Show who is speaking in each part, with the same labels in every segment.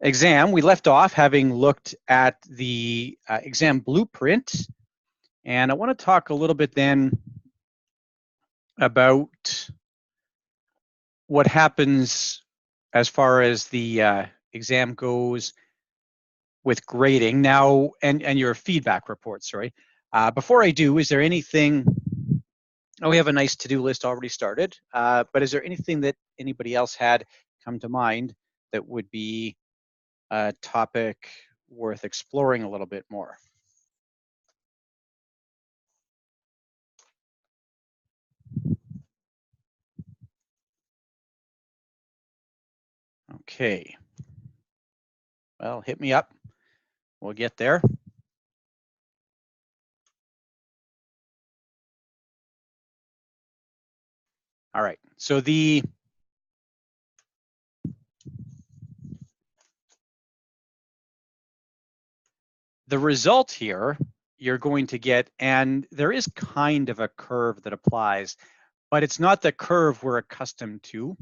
Speaker 1: exam, we left off having looked at the exam blueprint, and I want to talk a little bit then about what happens as far as the exam goes with grading now and your feedback report, sorry. Before I do, is there anything, we have a nice to-do list already started, but is there anything that anybody else had come to mind that would be a topic worth exploring a little bit more? Okay. Well, hit me up. We'll get there. All right. So the result here, you're going to get, and there is kind of a curve that applies, but it's not the curve we're accustomed to.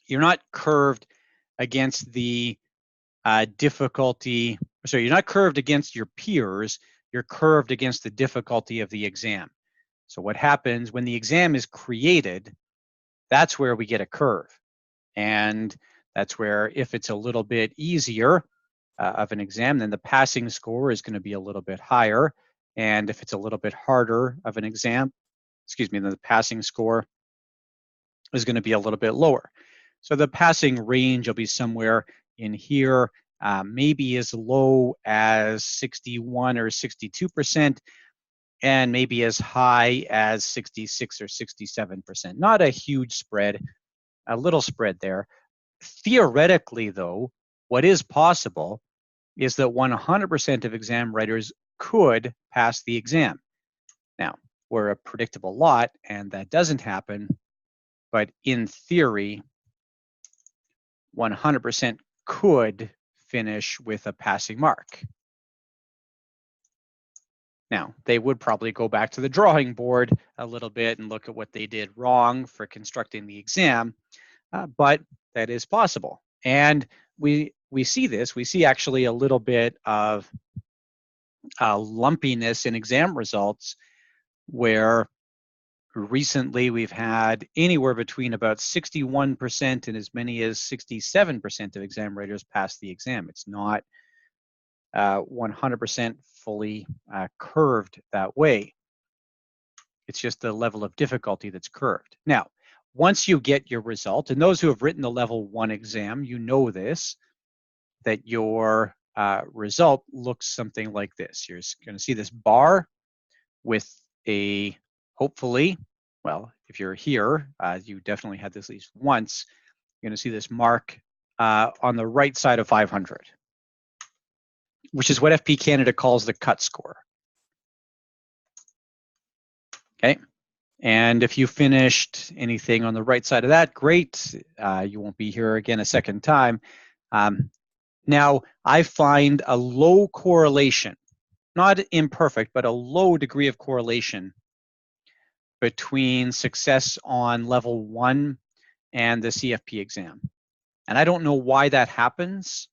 Speaker 1: You're not curved against the difficulty, sorry, you're not curved against your peers, you're curved against the difficulty of the exam. So what happens when the exam is created, that's where we get a curve. And that's where if it's a little bit easier of an exam, then the passing score is going to be a little bit higher. And if it's a little bit harder of an exam, then the passing score is going to be a little bit lower. So the passing range will be somewhere in here, maybe as low as 61 or 62%, and maybe as high as 66 or 67%. Not a huge spread, a little spread there. Theoretically, though, what is possible is that 100% of exam writers could pass the exam. Now, we're a predictable lot, and that doesn't happen, but in theory, 100% could finish with a passing mark. Now, they would probably go back to the drawing board a little bit and look at what they did wrong for constructing the exam, but that is possible. And we see this, we see actually a little bit of lumpiness in exam results, where recently we've had anywhere between about 61% and as many as 67% of exam writers pass the exam. It's not 100% fully curved that way. It's just the level of difficulty that's curved. Now, once you get your result, and those who have written the level 1 exam, you know this, that your result looks something like this. You're going to see this bar with a, hopefully, well, if you're here, you definitely had this at least once, you're going to see this mark on the right side of 500, which is what FP Canada calls the cut score. Okay. And if you finished anything on the right side of that, great. You won't be here again a second time. Now, I find a low correlation, not imperfect, but a low degree of correlation between success on level 1 and the CFP exam. And I don't know why that happens,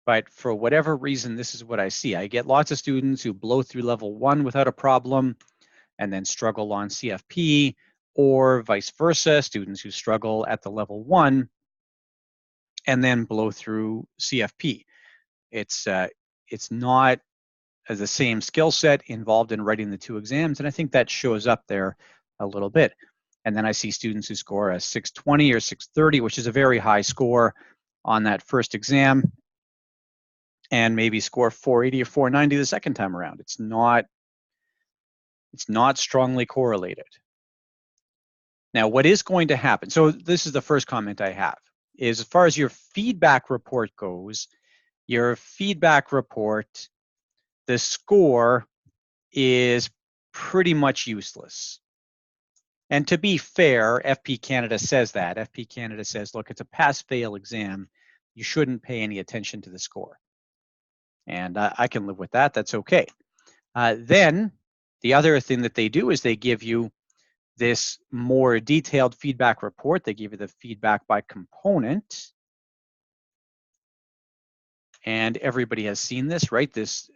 Speaker 1: but for whatever reason, this is what I see. I get lots of students who blow through level 1 without a problem and then struggle on CFP, or vice versa, students who struggle at the level 1 and then blow through CFP. It's not the same skill set involved in writing the 2 exams, and I think that shows up there a little bit. And then I see students who score a 620 or 630, which is a very high score on that first exam, and maybe score 480 or 490 the second time around. It's not strongly correlated. Now, what is going to happen, so this is the first comment I have, is as far as your feedback report goes, your feedback report, the score is pretty much useless. And to be fair, FP Canada says that. FP Canada says, look, it's a pass-fail exam. You shouldn't pay any attention to the score. And I can live with that. That's okay. Then the other thing that they do is they give you this more detailed feedback report. They give you the feedback by component. And everybody has seen this, right? This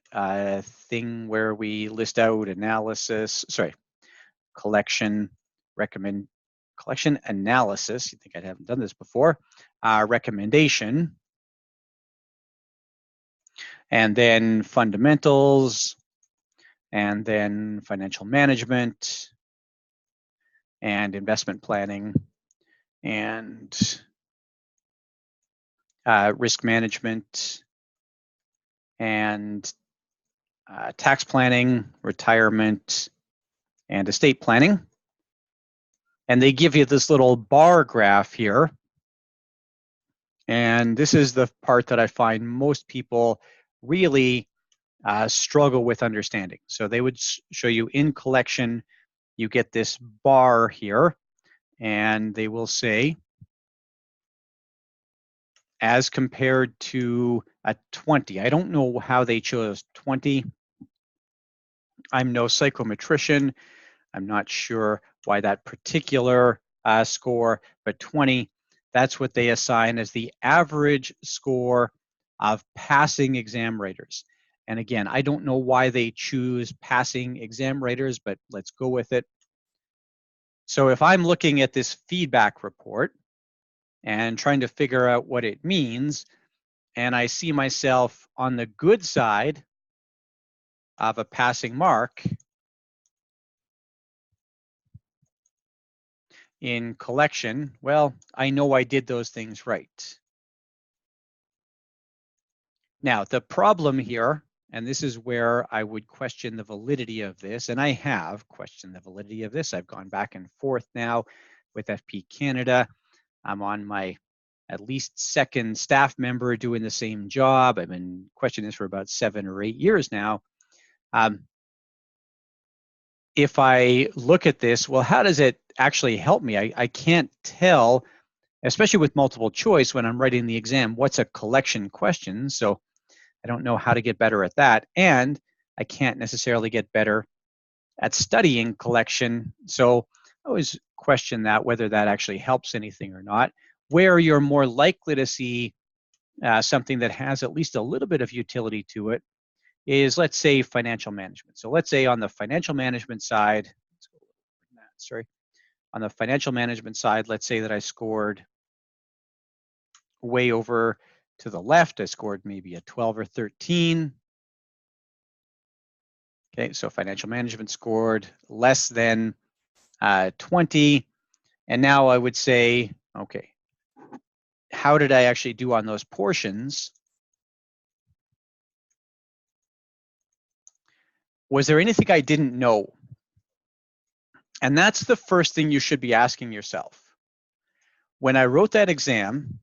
Speaker 1: thing where we list out collection analysis. You think I haven't done this before. Recommendation. And then fundamentals. And then financial management. And investment planning. And risk management. And tax planning, retirement, and estate planning. And they give you this little bar graph here. And this is the part that I find most people really struggle with understanding. So they would show you in collection, you get this bar here, and they will say, as compared to a 20. I don't know how they chose 20. I'm no psychometrician. I'm not sure why that particular score, but 20, that's what they assign as the average score of passing exam writers. And again, I don't know why they choose passing exam writers, but let's go with it. So if I'm looking at this feedback report and trying to figure out what it means, and I see myself on the good side of a passing mark in collection, well, I know I did those things right. Now, the problem here, and this is where I would question the validity of this, and I have questioned the validity of this. I've gone back and forth now with FP Canada. I'm on my at least second staff member doing the same job. I've been questioning this for about 7 or 8 years now. If I look at this, well, how does it actually help me? I can't tell, especially with multiple choice when I'm writing the exam, what's a collection question. So I don't know how to get better at that. And I can't necessarily get better at studying collection. So I always question that, whether that actually helps anything or not. Where you're more likely to see something that has at least a little bit of utility to it is, let's say, financial management. So let's say on the financial management side, on the financial management side, let's say that I scored way over to the left. I scored maybe a 12 or 13. Okay, so financial management scored less than 20. And now I would say, okay, how did I actually do on those portions? Was there anything I didn't know? And that's the first thing you should be asking yourself. When I wrote that exam,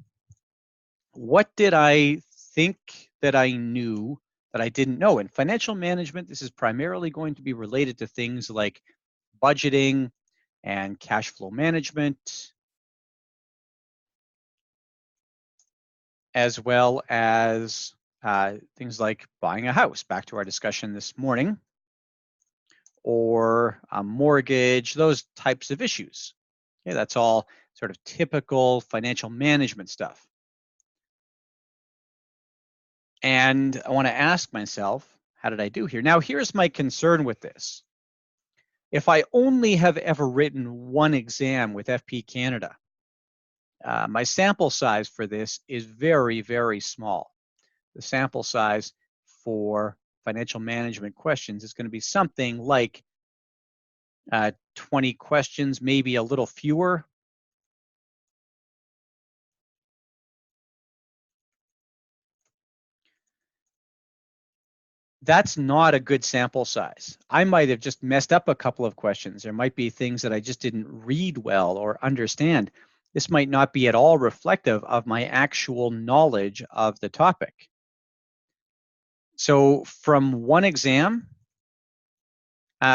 Speaker 1: what did I think that I knew that I didn't know? In financial management, this is primarily going to be related to things like budgeting and cash flow management, as well as things like buying a house, back to our discussion this morning, or a mortgage, those types of issues. Okay, that's all sort of typical financial management stuff. And I want to ask myself, how did I do here? Now, here's my concern with this. If I only have ever written one exam with FP Canada, my sample size for this is very, very small. The sample size for financial management questions is going to be something like 20 questions, maybe a little fewer. That's not a good sample size. I might have just messed up a couple of questions. There might be things that I just didn't read well or understand. This might not be at all reflective of my actual knowledge of the topic. So from one exam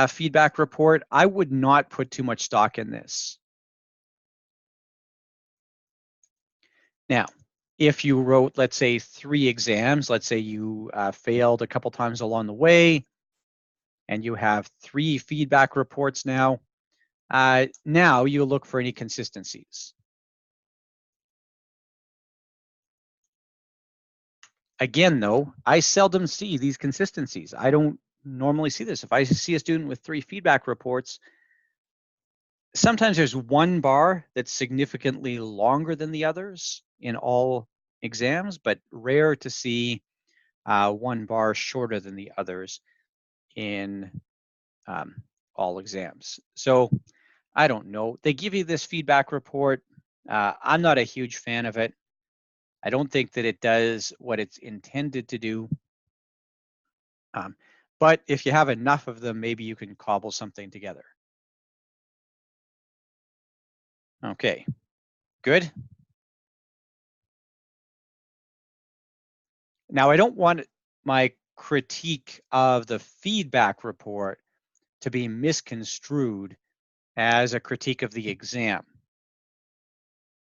Speaker 1: feedback report, I would not put too much stock in this. Now, if you wrote, let's say, 3 exams, let's say you failed a couple times along the way, and you have 3 feedback reports now, Now you look for any consistencies. Again, though, I seldom see these consistencies. I don't normally see this. If I see a student with 3 feedback reports, sometimes there's one bar that's significantly longer than the others in all exams, but rare to see one bar shorter than the others in all exams. So I don't know. They give you this feedback report. I'm not a huge fan of it. I don't think that it does what it's intended to do. But if you have enough of them, maybe you can cobble something together. Okay, good. Now, I don't want my critique of the feedback report to be misconstrued as a critique of the exam.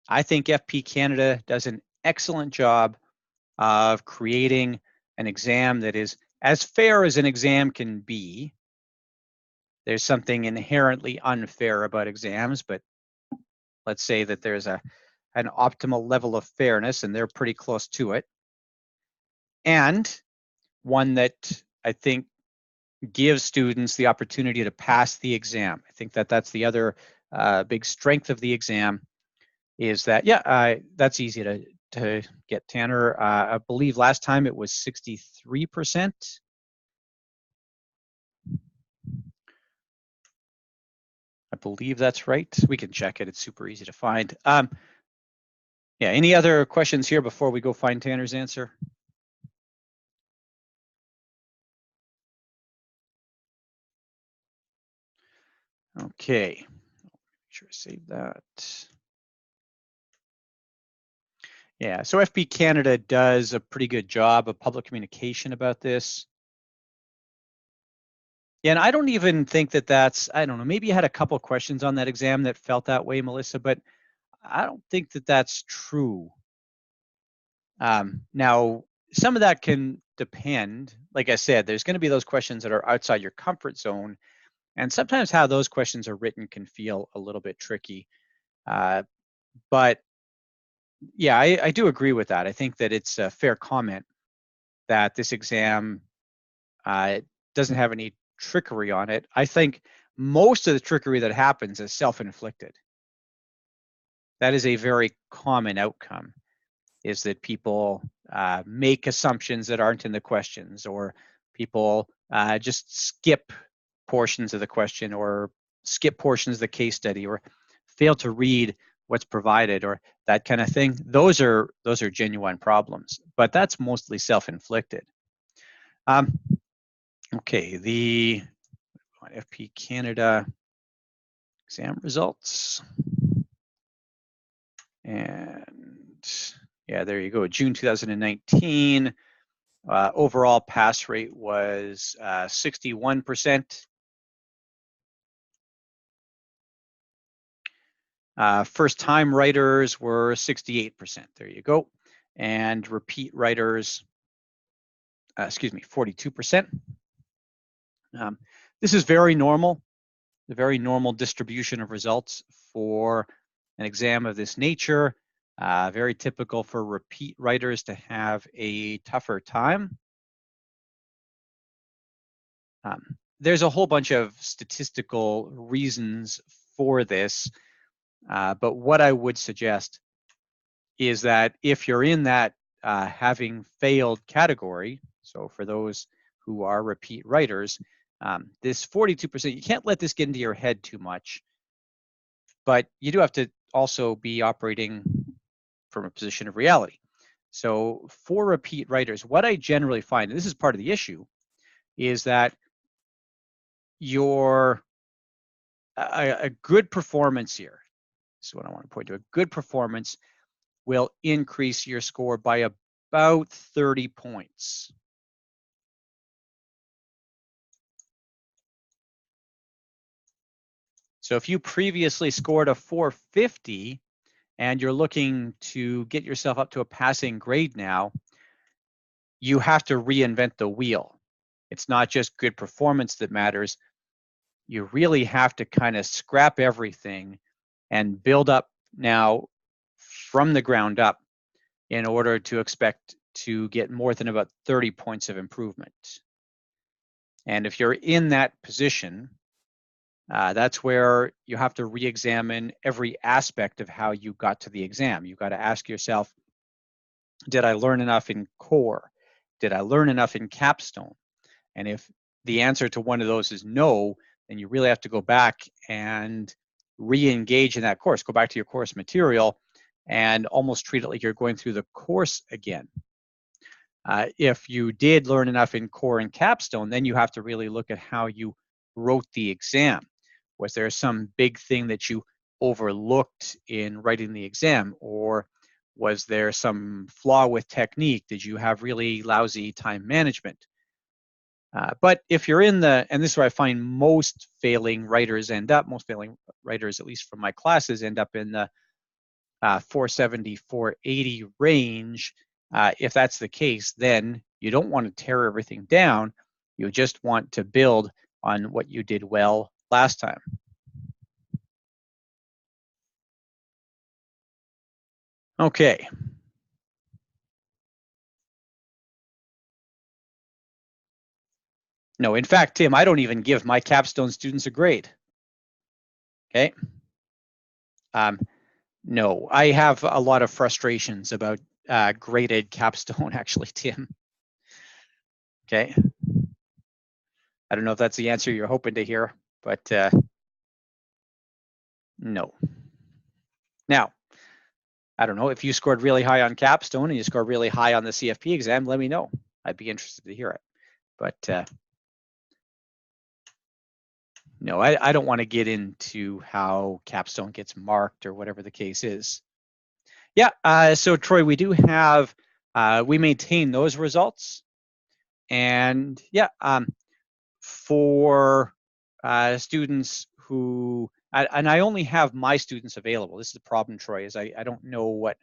Speaker 1: I think FP Canada does an excellent job of creating an exam that is as fair as an exam can be. There's something inherently unfair about exams, but let's say that there's an optimal level of fairness, and they're pretty close to it. And one that I think gives students the opportunity to pass the exam. I think that that's the other big strength of the exam is that, that's easy to get, Tanner. I believe last time it was 63%. I believe that's right. We can check it. It's super easy to find. Yeah, any other questions here before we go find Tanner's answer? Okay, make sure I save that. Yeah, so FP Canada does a pretty good job of public communication about this. Yeah, and I don't even think that that's, I don't know, maybe you had a couple of questions on that exam that felt that way, Melissa, but I don't think that that's true. Now, some of that can depend. Like I said, there's going to be those questions that are outside your comfort zone. And sometimes how those questions are written can feel a little bit tricky. But yeah, I do agree with that. I think that it's a fair comment that this exam doesn't have any trickery on it. I think most of the trickery that happens is self-inflicted. That is a very common outcome, is that people make assumptions that aren't in the questions, or people just skip portions of the question, or skip portions of the case study, or fail to read what's provided, or that kind of thing. Those are genuine problems, but that's mostly self-inflicted. Okay, the FP Canada exam results. And yeah, there you go. June 2019, overall pass rate was 61%. First-time writers were 68%. There you go. And repeat writers, 42%. This is very normal, a very normal distribution of results for an exam of this nature. Very typical for repeat writers to have a tougher time. There's a whole bunch of statistical reasons for this, but what I would suggest is that if you're in that having failed category, so for those who are repeat writers, this 42%, you can't let this get into your head too much, but you do have to also be operating from a position of reality. So for repeat writers, what I generally find, and this is part of the issue, is that a good performance here, this is what I want to point to, a good performance will increase your score by about 30 points. So if you previously scored a 450 and you're looking to get yourself up to a passing grade now, you have to reinvent the wheel. It's not just good performance that matters. you really have to kind of scrap everything and build up now from the ground up in order to expect to get more than about 30 points of improvement. And if you're in that position, that's where you have to re-examine every aspect of how you got to the exam. You've got to ask yourself, did I learn enough in core? Did I learn enough in capstone? And if the answer to one of those is no, then you really have to go back and re-engage in that course. Go back to your course material and almost treat it like you're going through the course again. If you did learn enough in core and capstone, then you have to really look at how you wrote the exam. Was there some big thing that you overlooked in writing the exam? Or was there some flaw with technique? Did you have really lousy time management? But if you're in the, and this is where I find most failing writers, at least from my classes, end up in the 470, 480 range. If that's the case, then you don't want to tear everything down. You just want to build on what you did well last time. Okay. No, in fact, Tim, I don't even give my capstone students a grade. Okay. No, I have a lot of frustrations about graded capstone, actually, Tim. Okay. I don't know if that's the answer you're hoping to hear, but no. Now, I don't know, if you scored really high on capstone and you scored really high on the CFP exam, let me know. I'd be interested to hear it. But no, I don't want to get into how capstone gets marked or whatever the case is. Yeah, so Troy, we do have, we maintain those results. And yeah, for students who, and I only have my students available. This is the problem, Troy, is I don't know what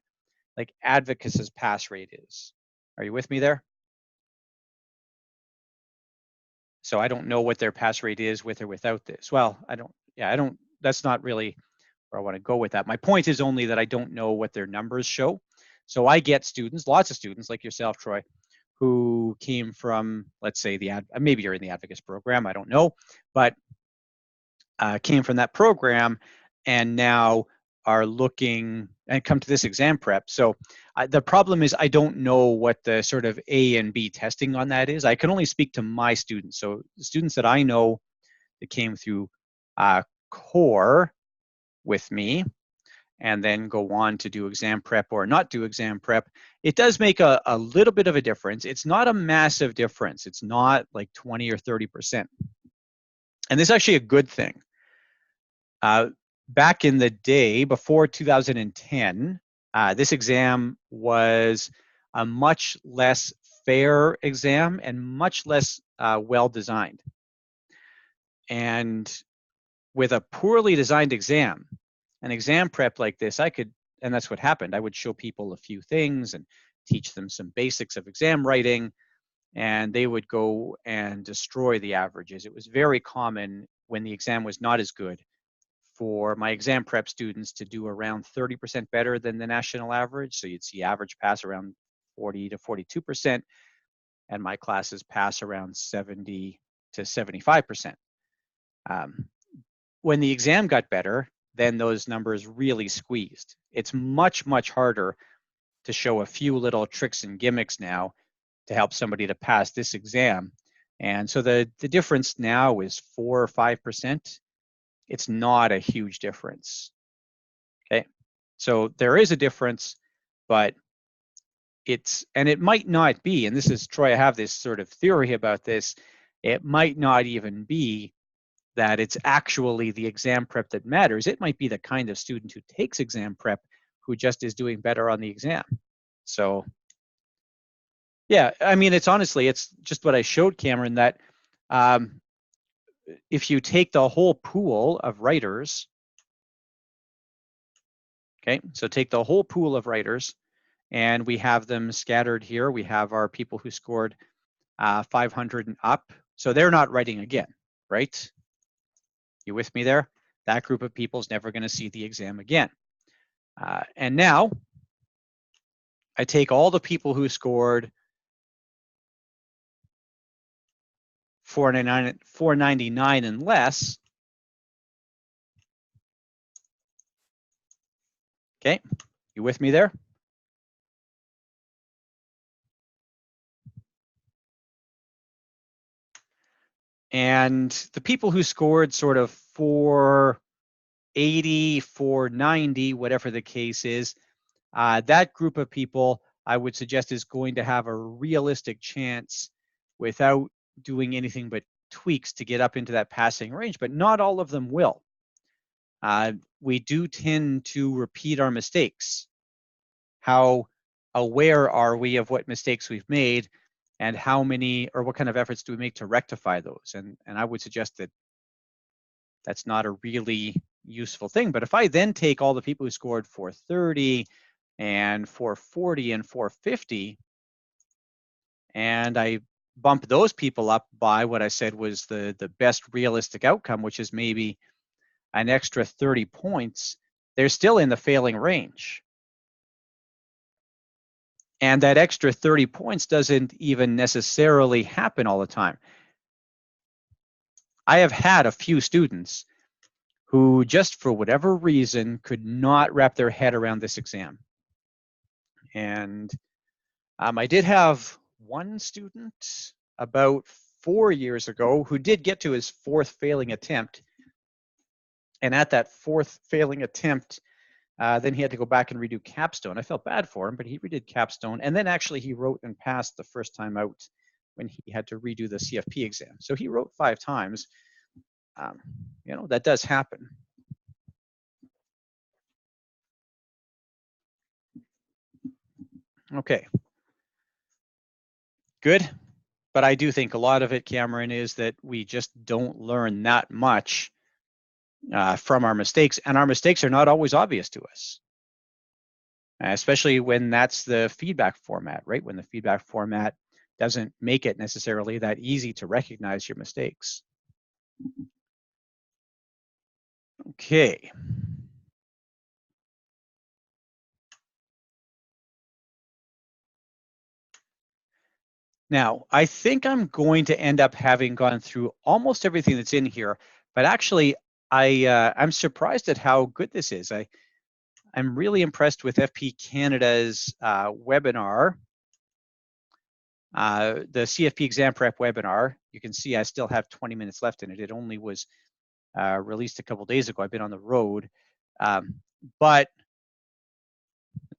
Speaker 1: like Advocacy's pass rate is. Are you with me there? So I don't know what their pass rate is with or without this. Well, I don't, that's not really where I want to go with that. My point is only that I don't know what their numbers show. So I get students, lots of students like yourself, Troy, who came from, let's say, maybe you're in the Advocacy program, I don't know, but came from that program and now are looking and come to this exam prep. So the problem is I don't know what the sort of A and B testing on that is. I can only speak to my students. So the students that I know that came through core with me and then go on to do exam prep or not do exam prep, it does make a little bit of a difference. It's not a massive difference. It's not like 20 or 30%. And this is actually a good thing. Back in the day, before 2010, this exam was a much less fair exam and much less well designed. And with a poorly designed exam, an exam prep like this, and that's what happened. I would show people a few things and teach them some basics of exam writing, and they would go and destroy the averages. It was very common when the exam was not as good for my exam prep students to do around 30% better than the national average. So you'd see average pass around 40 to 42%, and my classes pass around 70 to 75%. When the exam got better, then those numbers really squeezed. It's much, much harder to show a few little tricks and gimmicks now to help somebody to pass this exam. And so the difference now is 4 or 5%. It's not a huge difference. Okay, so there is a difference, but it might not be, and this is, Troy, I have this sort of theory about this, it might not even be that it's actually the exam prep that matters. It might be the kind of student who takes exam prep who just is doing better on the exam. So yeah, I mean, it's just what I showed Cameron, that if you take the whole pool of writers, okay, so take the whole pool of writers and we have them scattered here. We have our people who scored 500 and up. So they're not writing again, right? You with me there? That group of people is never going to see the exam again. And now I take all the people who scored 499 and less. Okay, you with me there? And the people who scored sort of 480, 490, whatever the case is, that group of people I would suggest is going to have a realistic chance without doing anything but tweaks to get up into that passing range, but not all of them will. We do tend to repeat our mistakes. How aware are we of what mistakes we've made, and how many or what kind of efforts do we make to rectify those? And I would suggest that that's not a really useful thing. But if I then take all the people who scored 430 and 440 and 450, and I bump those people up by what I said was the best realistic outcome, which is maybe an extra 30 points, they're still in the failing range. And that extra 30 points doesn't even necessarily happen all the time. I have had a few students who just for whatever reason could not wrap their head around this exam. And I did have one student about 4 years ago who did get to his fourth failing attempt. And at that fourth failing attempt, then he had to go back and redo capstone. I felt bad for him, but he redid capstone. And then actually he wrote and passed the first time out when he had to redo the CFP exam. So he wrote 5 times. You know, that does happen. Okay. Good. But I do think a lot of it, Cameron, is that we just don't learn that much from our mistakes. And our mistakes are not always obvious to us, especially when that's the feedback format, right? When the feedback format doesn't make it necessarily that easy to recognize your mistakes. Okay. Now, I think I'm going to end up having gone through almost everything that's in here, but actually, I'm surprised at how good this is. I'm really impressed with FP Canada's webinar, the CFP exam prep webinar. You can see I still have 20 minutes left in it. It only was released a couple days ago. I've been on the road, but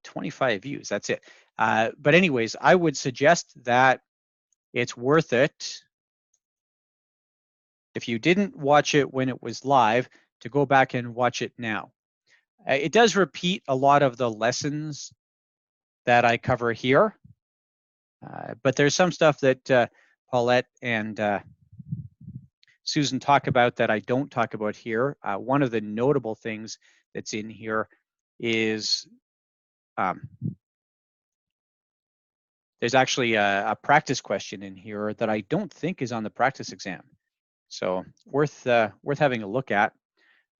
Speaker 1: 25 views, that's it. But anyways, I would suggest that it's worth it, if you didn't watch it when it was live, to go back and watch it now. It does repeat a lot of the lessons that I cover here, but there's some stuff that Paulette and Susan talk about that I don't talk about here. One of the notable things that's in here is there's actually a practice question in here that I don't think is on the practice exam. So worth having a look at,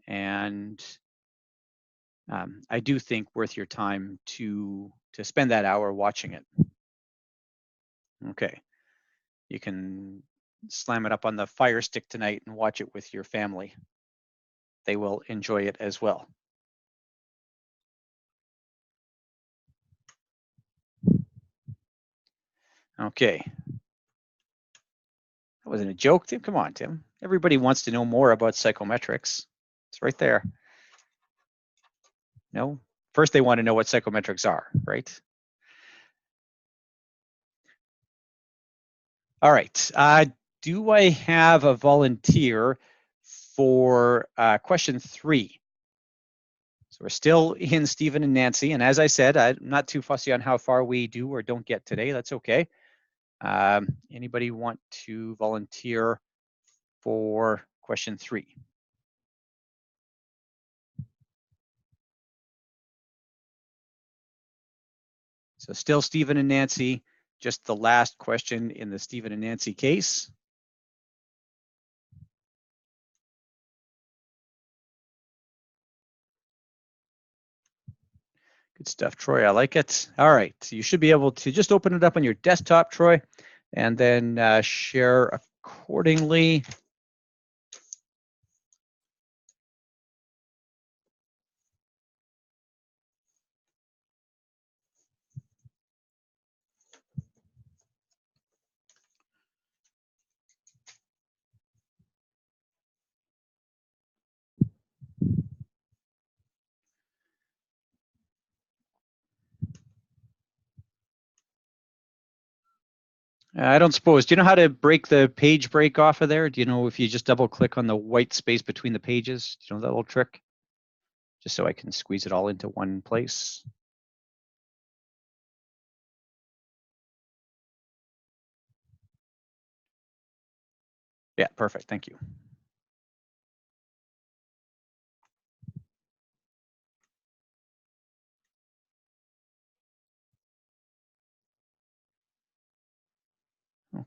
Speaker 1: and I do think worth your time to spend that hour watching it. Okay, you can slam it up on the Fire Stick tonight and watch it with your family. They will enjoy it as well. Okay. That wasn't a joke, Tim. Come on, Tim. Everybody wants to know more about psychometrics. It's right there. No? First, they want to know what psychometrics are, right? All right. Do I have a volunteer for question 3? So we're still in Stephen and Nancy. And as I said, I'm not too fussy on how far we do or don't get today. That's okay. Anybody want to volunteer for question 3? So still Stephen and Nancy, just the last question in the Stephen and Nancy case. Good stuff, Troy. I like it. All right. So you should be able to just open it up on your desktop, Troy, and then share accordingly. I don't suppose. Do you know how to break the page break off of there? Do you know if you just double click on the white space between the pages? Do you know that little trick? Just so I can squeeze it all into one place. Yeah, perfect. Thank you.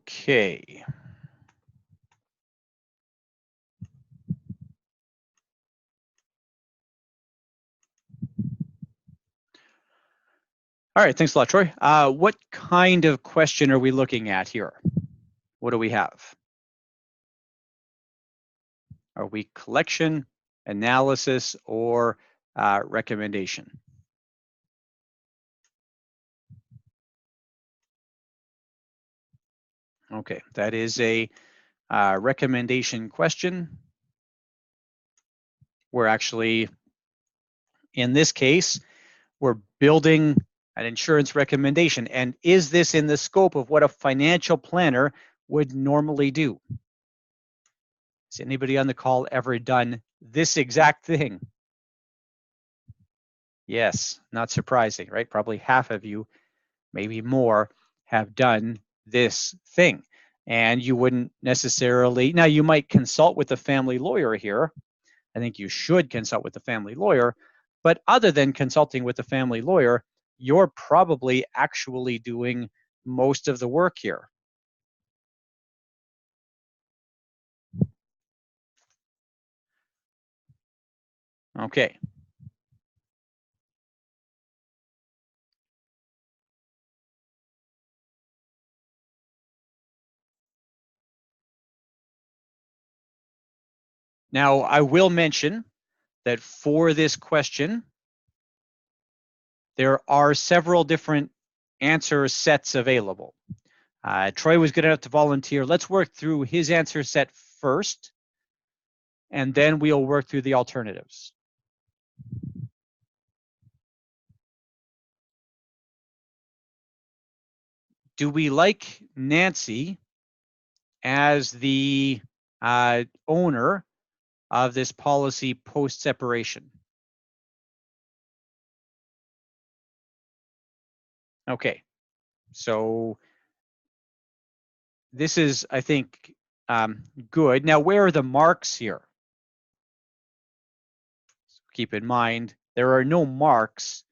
Speaker 1: Okay. All right, thanks a lot, Troy. What kind of question are we looking at here? What do we have? Are we collection, analysis, or recommendation? Okay, that is a recommendation question. We're actually, in this case, we're building an insurance recommendation. And is this in the scope of what a financial planner would normally do? Has anybody on the call ever done this exact thing? Yes, not surprising, right? Probably half of you, maybe more, have done this thing. And you wouldn't necessarily, now you might consult with a family lawyer here. I think you should consult with a family lawyer. But other than consulting with a family lawyer, you're probably actually doing most of the work here. Okay. Now, I will mention that for this question, there are several different answer sets available. Troy was good enough to volunteer. Let's work through his answer set first, and then we'll work through the alternatives. Do we like Nancy as the owner of this policy post-separation? Okay, so this is, I think, good. Now, where are the marks here? So keep in mind, there are no marks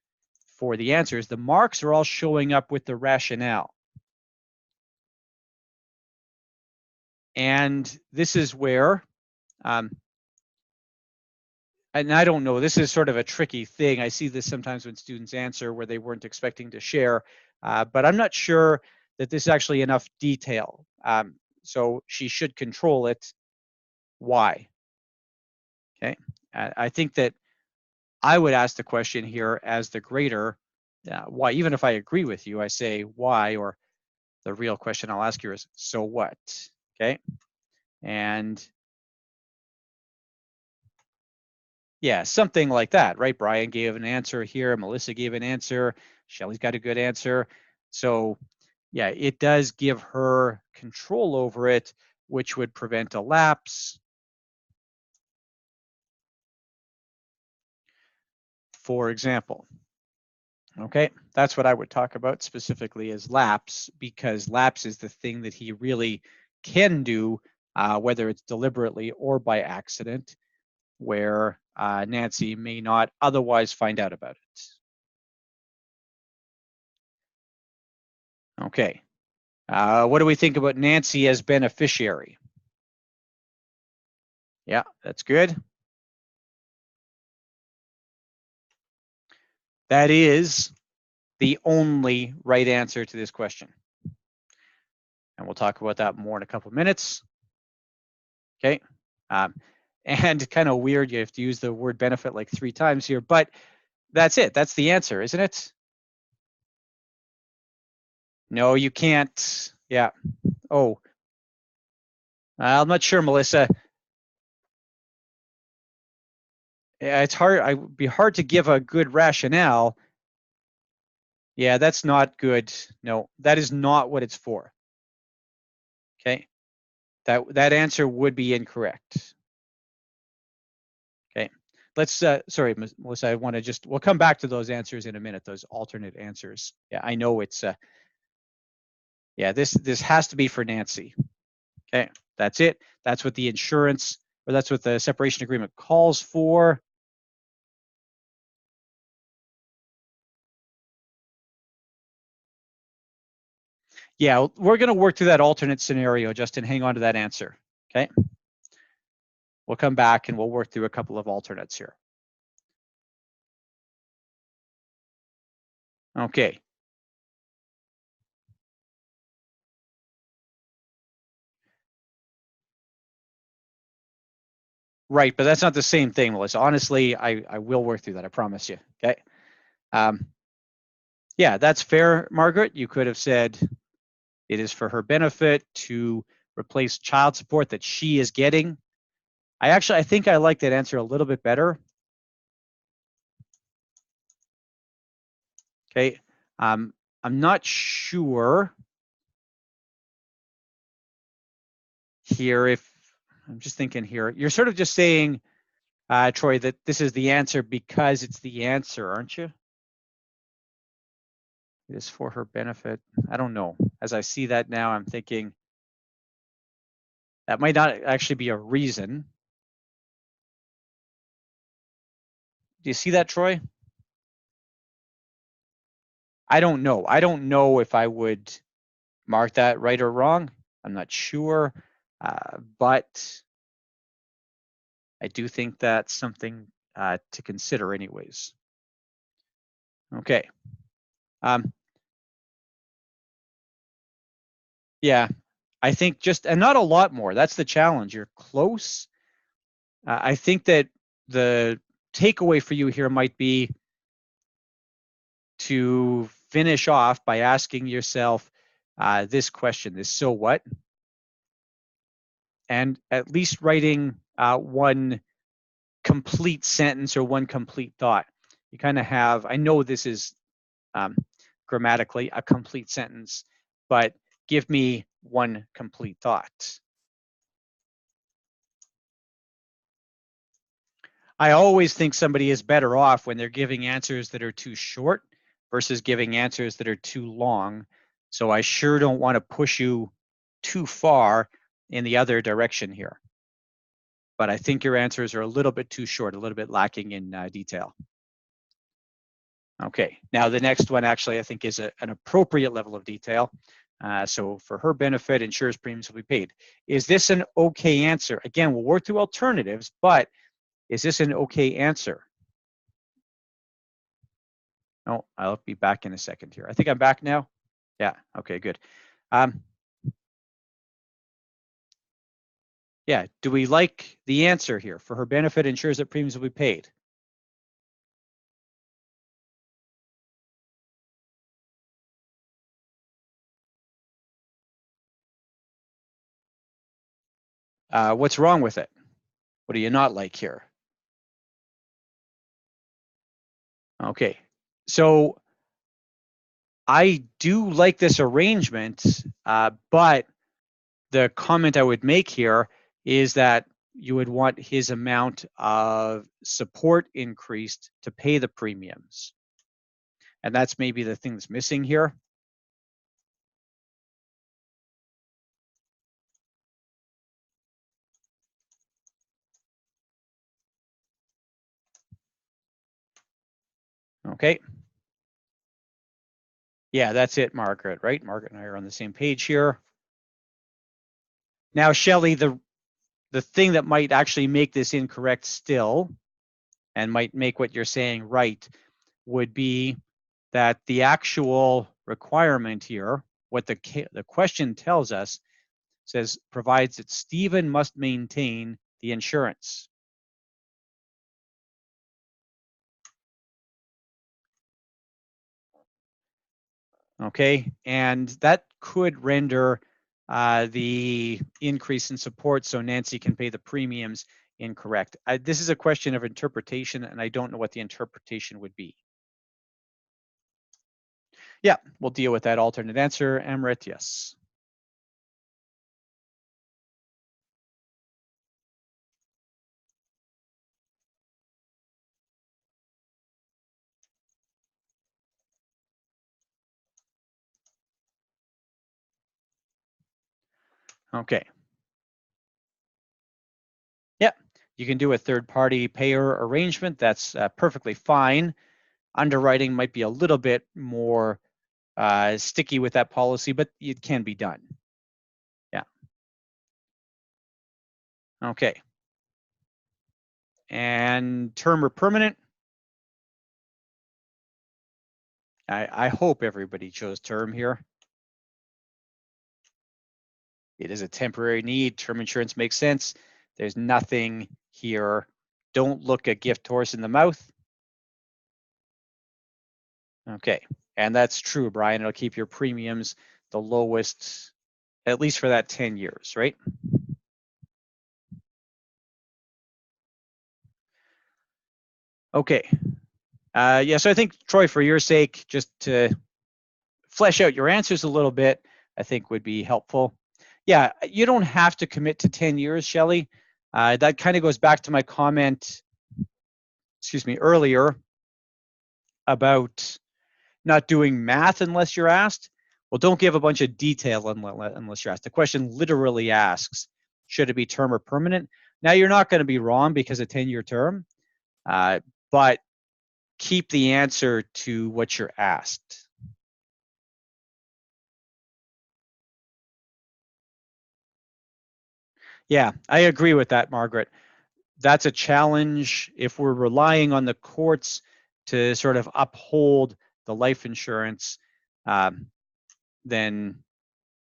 Speaker 1: for the answers. The marks are all showing up with the rationale. And this is where, and I don't know, this is sort of a tricky thing. I see this sometimes when students answer where they weren't expecting to share, but I'm not sure that this is actually enough detail. So she should control it. Why? Okay. I think that I would ask the question here as the grader, why? Even if I agree with you, I say why, or the real question I'll ask you is, so what? Okay. And yeah, something like that, right? Brian gave an answer here. Melissa gave an answer. Shelly's got a good answer. So yeah, it does give her control over it, which would prevent a lapse. For example, okay, that's what I would talk about specifically as lapse, because lapse is the thing that he really can do, whether it's deliberately or by accident, where Nancy may not otherwise find out about it. Okay, what do we think about Nancy as beneficiary? Yeah, that's good. That is the only right answer to this question. And we'll talk about that more in a couple of minutes. Okay. And kind of weird, you have to use the word benefit like 3 times here, but that's it. That's the answer, isn't it? No, you can't. Yeah. Oh, I'm not sure, Melissa. It's hard. It would be hard to give a good rationale. Yeah, that's not good. No, that is not what it's for. Okay. That answer would be incorrect. Okay. Let's sorry, Melissa, I want to we'll come back to those answers in a minute, those alternate answers. Yeah, I know it's yeah, this has to be for Nancy. Okay. That's it. That's what the insurance, or that's what the separation agreement calls for. Yeah, we're going to work through that alternate scenario, Justin. Hang on to that answer. Okay. We'll come back and we'll work through a couple of alternates here. Okay. Right, but that's not the same thing, Melissa. Honestly, I will work through that. I promise you. Okay. Yeah, that's fair, Margaret. You could have said it is for her benefit to replace child support that she is getting. I think I like that answer a little bit better. Okay. I'm not sure here if I'm just thinking here. You're sort of just saying, Troy, that this is the answer because it's the answer, aren't you? It is for her benefit. I don't know. As I see that now, I'm thinking that might not actually be a reason. Do you see that, Troy? I don't know. I don't know if I would mark that right or wrong. I'm not sure, but I do think that's something to consider anyways. Okay. Yeah, I think and not a lot more. That's the challenge. You're close. I think that the takeaway for you here might be to finish off by asking yourself this question, this so what? And at least writing one complete sentence or one complete thought. You kind of have, I know this is grammatically a complete sentence, but give me one complete thought. I always think somebody is better off when they're giving answers that are too short versus giving answers that are too long. So I sure don't want to push you too far in the other direction here. But I think your answers are a little bit too short, a little bit lacking in detail. Okay, now the next one actually I think is an appropriate level of detail. So for her benefit, insurance premiums will be paid. Is this an okay answer? Again, we'll work through alternatives, but is this an okay answer? Oh, I'll be back in a second here. I think I'm back now. Yeah, okay, good. Yeah, do we like the answer here? For her benefit, ensures that premiums will be paid. What's wrong with it? What do you not like here? Okay, so I do like this arrangement, but the comment I would make here is that you would want his amount of support increased to pay the premiums. And that's maybe the thing that's missing here. Okay. Yeah, that's it, Margaret, right? Margaret and I are on the same page here. Now, Shelley, the thing that might actually make this incorrect still, and might make what you're saying right, would be that the actual requirement here, what the question tells us, says provides that Stephen must maintain the insurance. Okay, and that could render the increase in support so Nancy can pay the premiums incorrect. This is a question of interpretation, and I don't know what the interpretation would be. Yeah, we'll deal with that alternate answer. Amrit, yes. Okay. Yeah, you can do a third-party payer arrangement. That's perfectly fine. Underwriting might be a little bit more sticky with that policy, but it can be done. Yeah. Okay. And term or permanent? I hope everybody chose term here. It is a temporary need. Term insurance makes sense. There's nothing here. Don't look a gift horse in the mouth. Okay. And that's true, Brian. It'll keep your premiums the lowest, at least for that 10 years, right? Okay. Yeah, so I think, Troy, for your sake, just to flesh out your answers a little bit, I think would be helpful. Yeah, you don't have to commit to 10 years, Shelley. That kind of goes back to my comment, earlier about not doing math unless you're asked. Well, don't give a bunch of detail unless you're asked. The question literally asks, should it be term or permanent? Now, you're not going to be wrong because a 10-year term, but keep the answer to what you're asked. Yeah, I agree with that, Margaret. That's a challenge if we're relying on the courts to sort of uphold the life insurance, then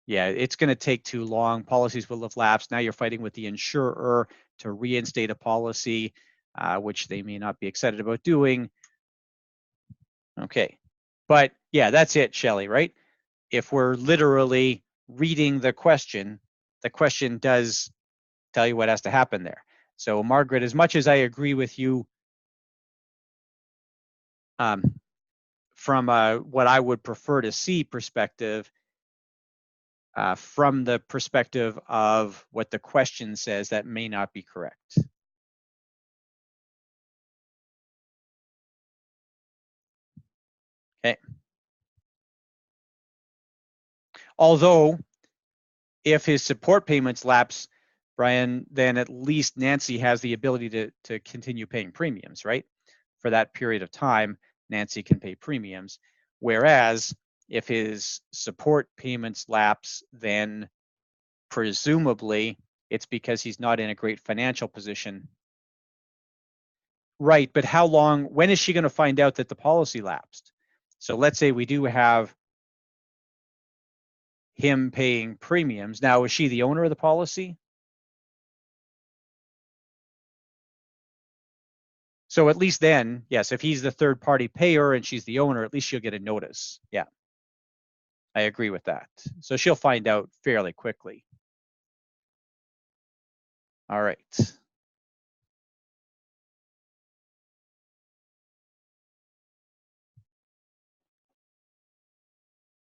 Speaker 1: yeah, it's going to take too long. Policies will have lapsed. Now you're fighting with the insurer to reinstate a policy, which they may not be excited about doing. Okay, but yeah, that's it, Shelley, right? If we're literally reading the question does tell you what has to happen there. So Margaret, as much as I agree with you from what I would prefer to see perspective, from the perspective of what the question says, that may not be correct. Okay. Although, if his support payments lapse, Brian, then at least Nancy has the ability to continue paying premiums, right? For that period of time, Nancy can pay premiums. Whereas if his support payments lapse, then presumably it's because he's not in a great financial position. Right, but how long, when is she going to find out that the policy lapsed? So let's say we do have him paying premiums. Now, is she the owner of the policy? So at least then, yes, if he's the third party payer and she's the owner, at least she'll get a notice. Yeah, I agree with that. So she'll find out fairly quickly. All right.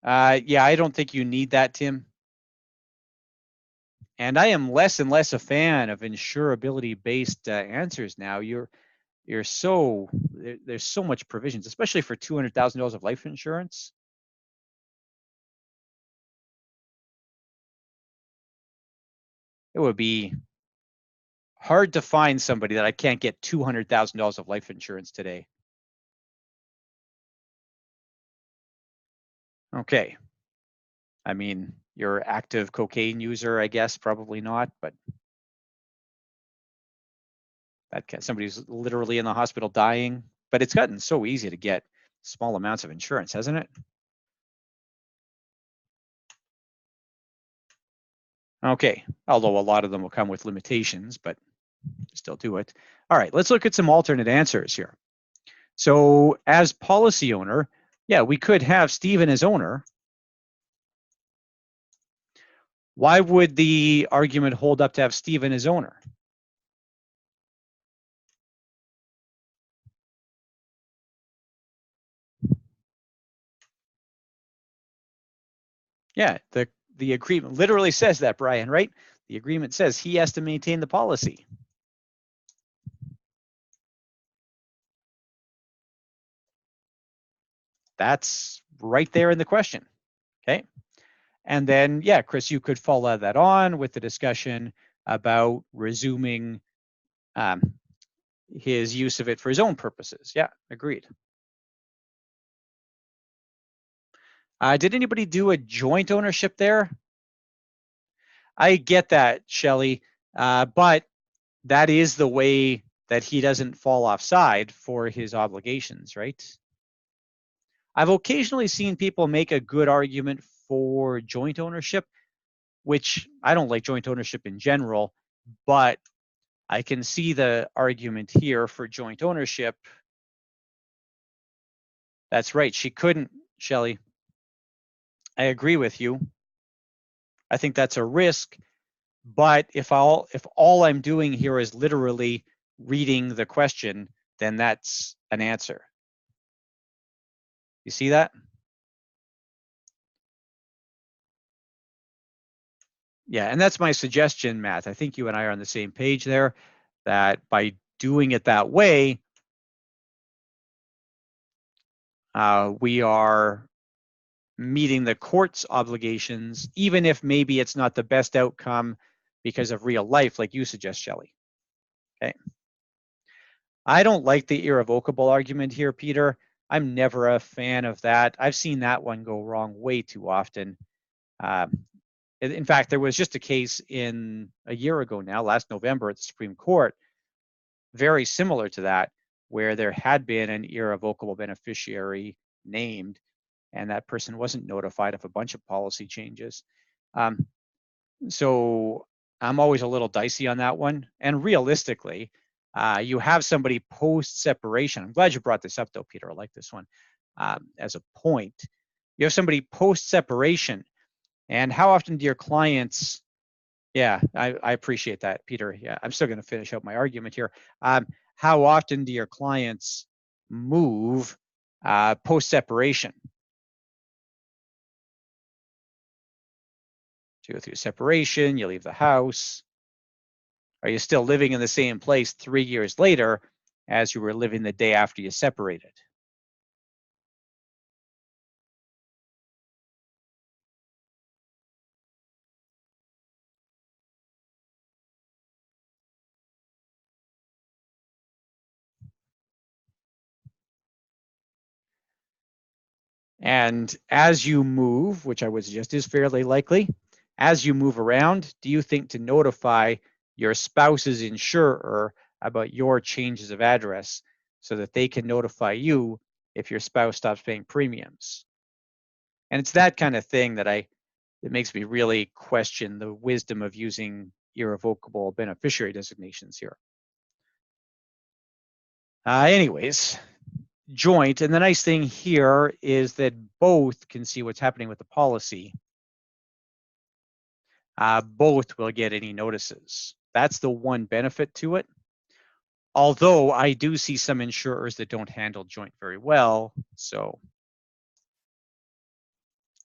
Speaker 1: Yeah, I don't think you need that, Tim. And I am less and less a fan of insurability based answers now. You're so there's so much provisions, especially for $200,000 of life insurance. It would be hard to find somebody that I can't get $200,000 of life insurance today. Okay. I mean, you're active cocaine user, I guess, probably not, but somebody's literally in the hospital dying. But it's gotten so easy to get small amounts of insurance, hasn't it? Okay, although a lot of them will come with limitations, but still do it. All right, let's look at some alternate answers here. So as policy owner, yeah, we could have Stephen as owner. Why would the argument hold up to have Stephen as owner? Yeah, the agreement literally says that, Brian, right? The agreement says he has to maintain the policy. That's right there in the question, okay? And then, yeah, Chris, you could follow that on with the discussion about resuming his use of it for his own purposes. Yeah, agreed. Did anybody do a joint ownership there? I get that, Shelley, but that is the way that he doesn't fall offside for his obligations, right? I've occasionally seen people make a good argument for joint ownership, which I don't like joint ownership in general, but I can see the argument here for joint ownership. That's right. She couldn't, Shelley. I agree with you. I think that's a risk. But if all I'm doing here is literally reading the question, then that's an answer. You see that? Yeah, and that's my suggestion, Matt. I think you and I are on the same page there, that by doing it that way, we are meeting the court's obligations, even if maybe it's not the best outcome because of real life, like you suggest, Shelley. Okay. I don't like the irrevocable argument here, Peter. I'm never a fan of that. I've seen that one go wrong way too often. In fact, there was just a case in a year ago now, last November at the Supreme Court, very similar to that, where there had been an irrevocable beneficiary named, and that person wasn't notified of a bunch of policy changes. So I'm always a little dicey on that one. And realistically, you have somebody post-separation. I'm glad you brought this up, though, Peter. I like this one as a point. You have somebody post-separation, and how often do your clients? Yeah, I appreciate that, Peter. Yeah, I'm still going to finish up my argument here. How often do your clients move post-separation? So you go through separation, you leave the house. Are you still living in the same place 3 years later as you were living the day after you separated? And as you move, which I would suggest is fairly likely, as you move around, do you think to notify your spouse's insurer about your changes of address so that they can notify you if your spouse stops paying premiums? And it's that kind of thing that makes me really question the wisdom of using irrevocable beneficiary designations here. Anyways, joint. And the nice thing here is that both can see what's happening with the policy. Both will get any notices. That's the one benefit to it. Although I do see some insurers that don't handle joint very well. So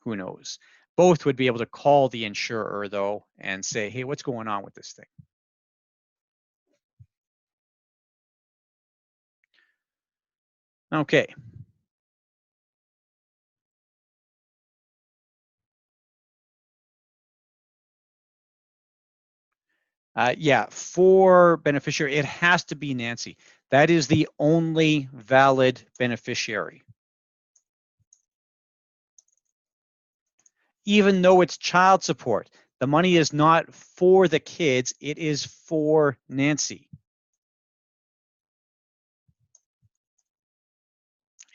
Speaker 1: who knows? Both would be able to call the insurer, though, and say, hey, what's going on with this thing? Okay. Yeah, for beneficiary, it has to be Nancy. That is the only valid beneficiary. Even though it's child support, the money is not for the kids, it is for Nancy.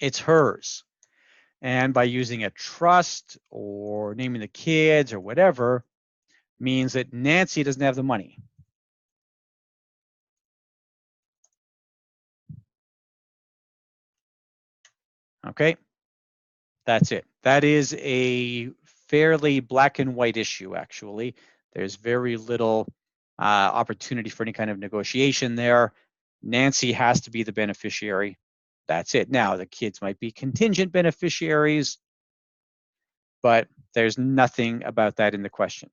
Speaker 1: It's hers. And by using a trust or naming the kids or whatever means that Nancy doesn't have the money. Okay, that's it. That is a fairly black and white issue, actually. There's very little opportunity for any kind of negotiation there. Nancy has to be the beneficiary. That's it. Now, the kids might be contingent beneficiaries, but there's nothing about that in the question.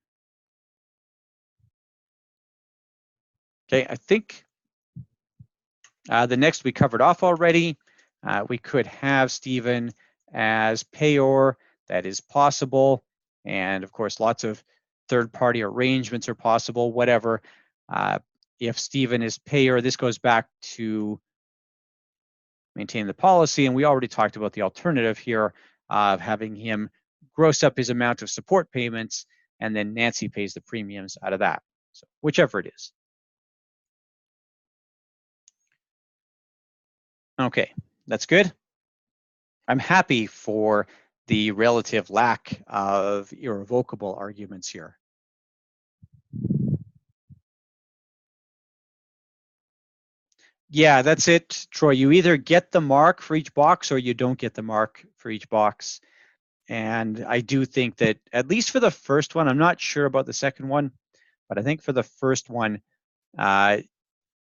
Speaker 1: Okay, I think the next we covered off already. We could have Stephen as payor. That is possible. And of course, lots of third-party arrangements are possible, whatever. If Stephen is payor, this goes back to maintain the policy. And we already talked about the alternative here of having him gross up his amount of support payments, and then Nancy pays the premiums out of that. So whichever it is. Okay, that's good. I'm happy for the relative lack of irrevocable arguments here. Yeah, that's it, Troy. You either get the mark for each box or you don't get the mark for each box. And I do think that, at least for the first one, I'm not sure about the second one, but I think for the first one, I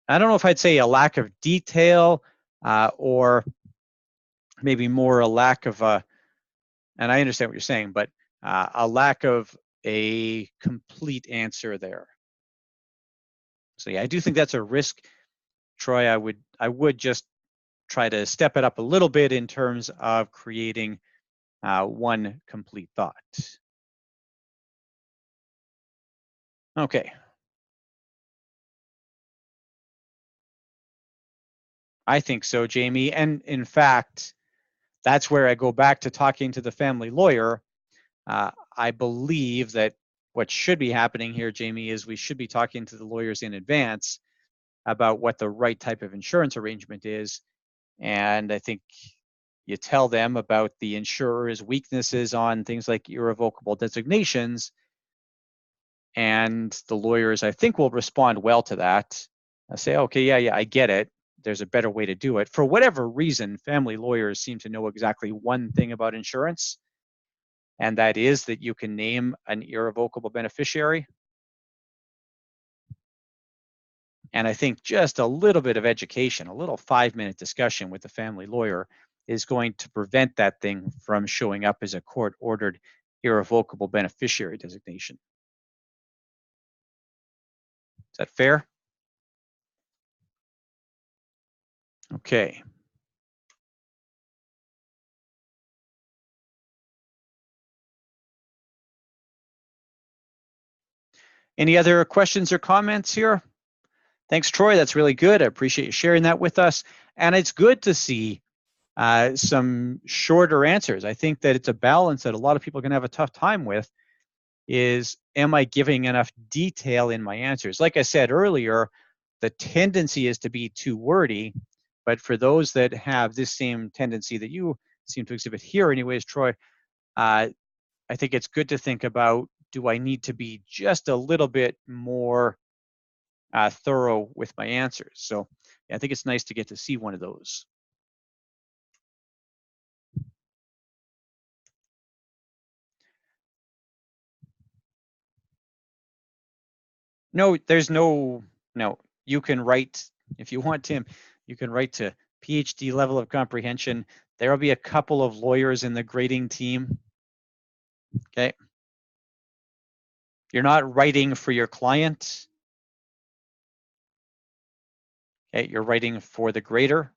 Speaker 1: don't know if I'd say a lack of detail or maybe more a lack of and I understand what you're saying, but a lack of a complete answer there. So yeah, I do think that's a risk, Troy. I would just try to step it up a little bit in terms of creating one complete thought. Okay. I think so, Jamie. And in fact, that's where I go back to talking to the family lawyer. I believe that what should be happening here, Jamie, is we should be talking to the lawyers in advance about what the right type of insurance arrangement is. And I think you tell them about the insurer's weaknesses on things like irrevocable designations. And the lawyers, I think, will respond well to that. I say, okay, yeah, I get it. There's a better way to do it. For whatever reason, family lawyers seem to know exactly one thing about insurance, and that is that you can name an irrevocable beneficiary. And I think just a little bit of education, a little 5-minute discussion with the family lawyer is going to prevent that thing from showing up as a court-ordered irrevocable beneficiary designation. Is that fair? Okay. Any other questions or comments here? Thanks, Troy. That's really good. I appreciate you sharing that with us. And it's good to see some shorter answers. I think that it's a balance that a lot of people can have a tough time with is, am I giving enough detail in my answers? Like I said earlier, the tendency is to be too wordy, but for those that have this same tendency that you seem to exhibit here anyways, Troy, I think it's good to think about, do I need to be just a little bit more thorough with my answers? So yeah, I think it's nice to get to see one of those. No, there's no, you can write, if you want, Tim, you can write to PhD level of comprehension. There'll be a couple of lawyers in the grading team. Okay. You're not writing for your client. Okay, you're writing for the grader.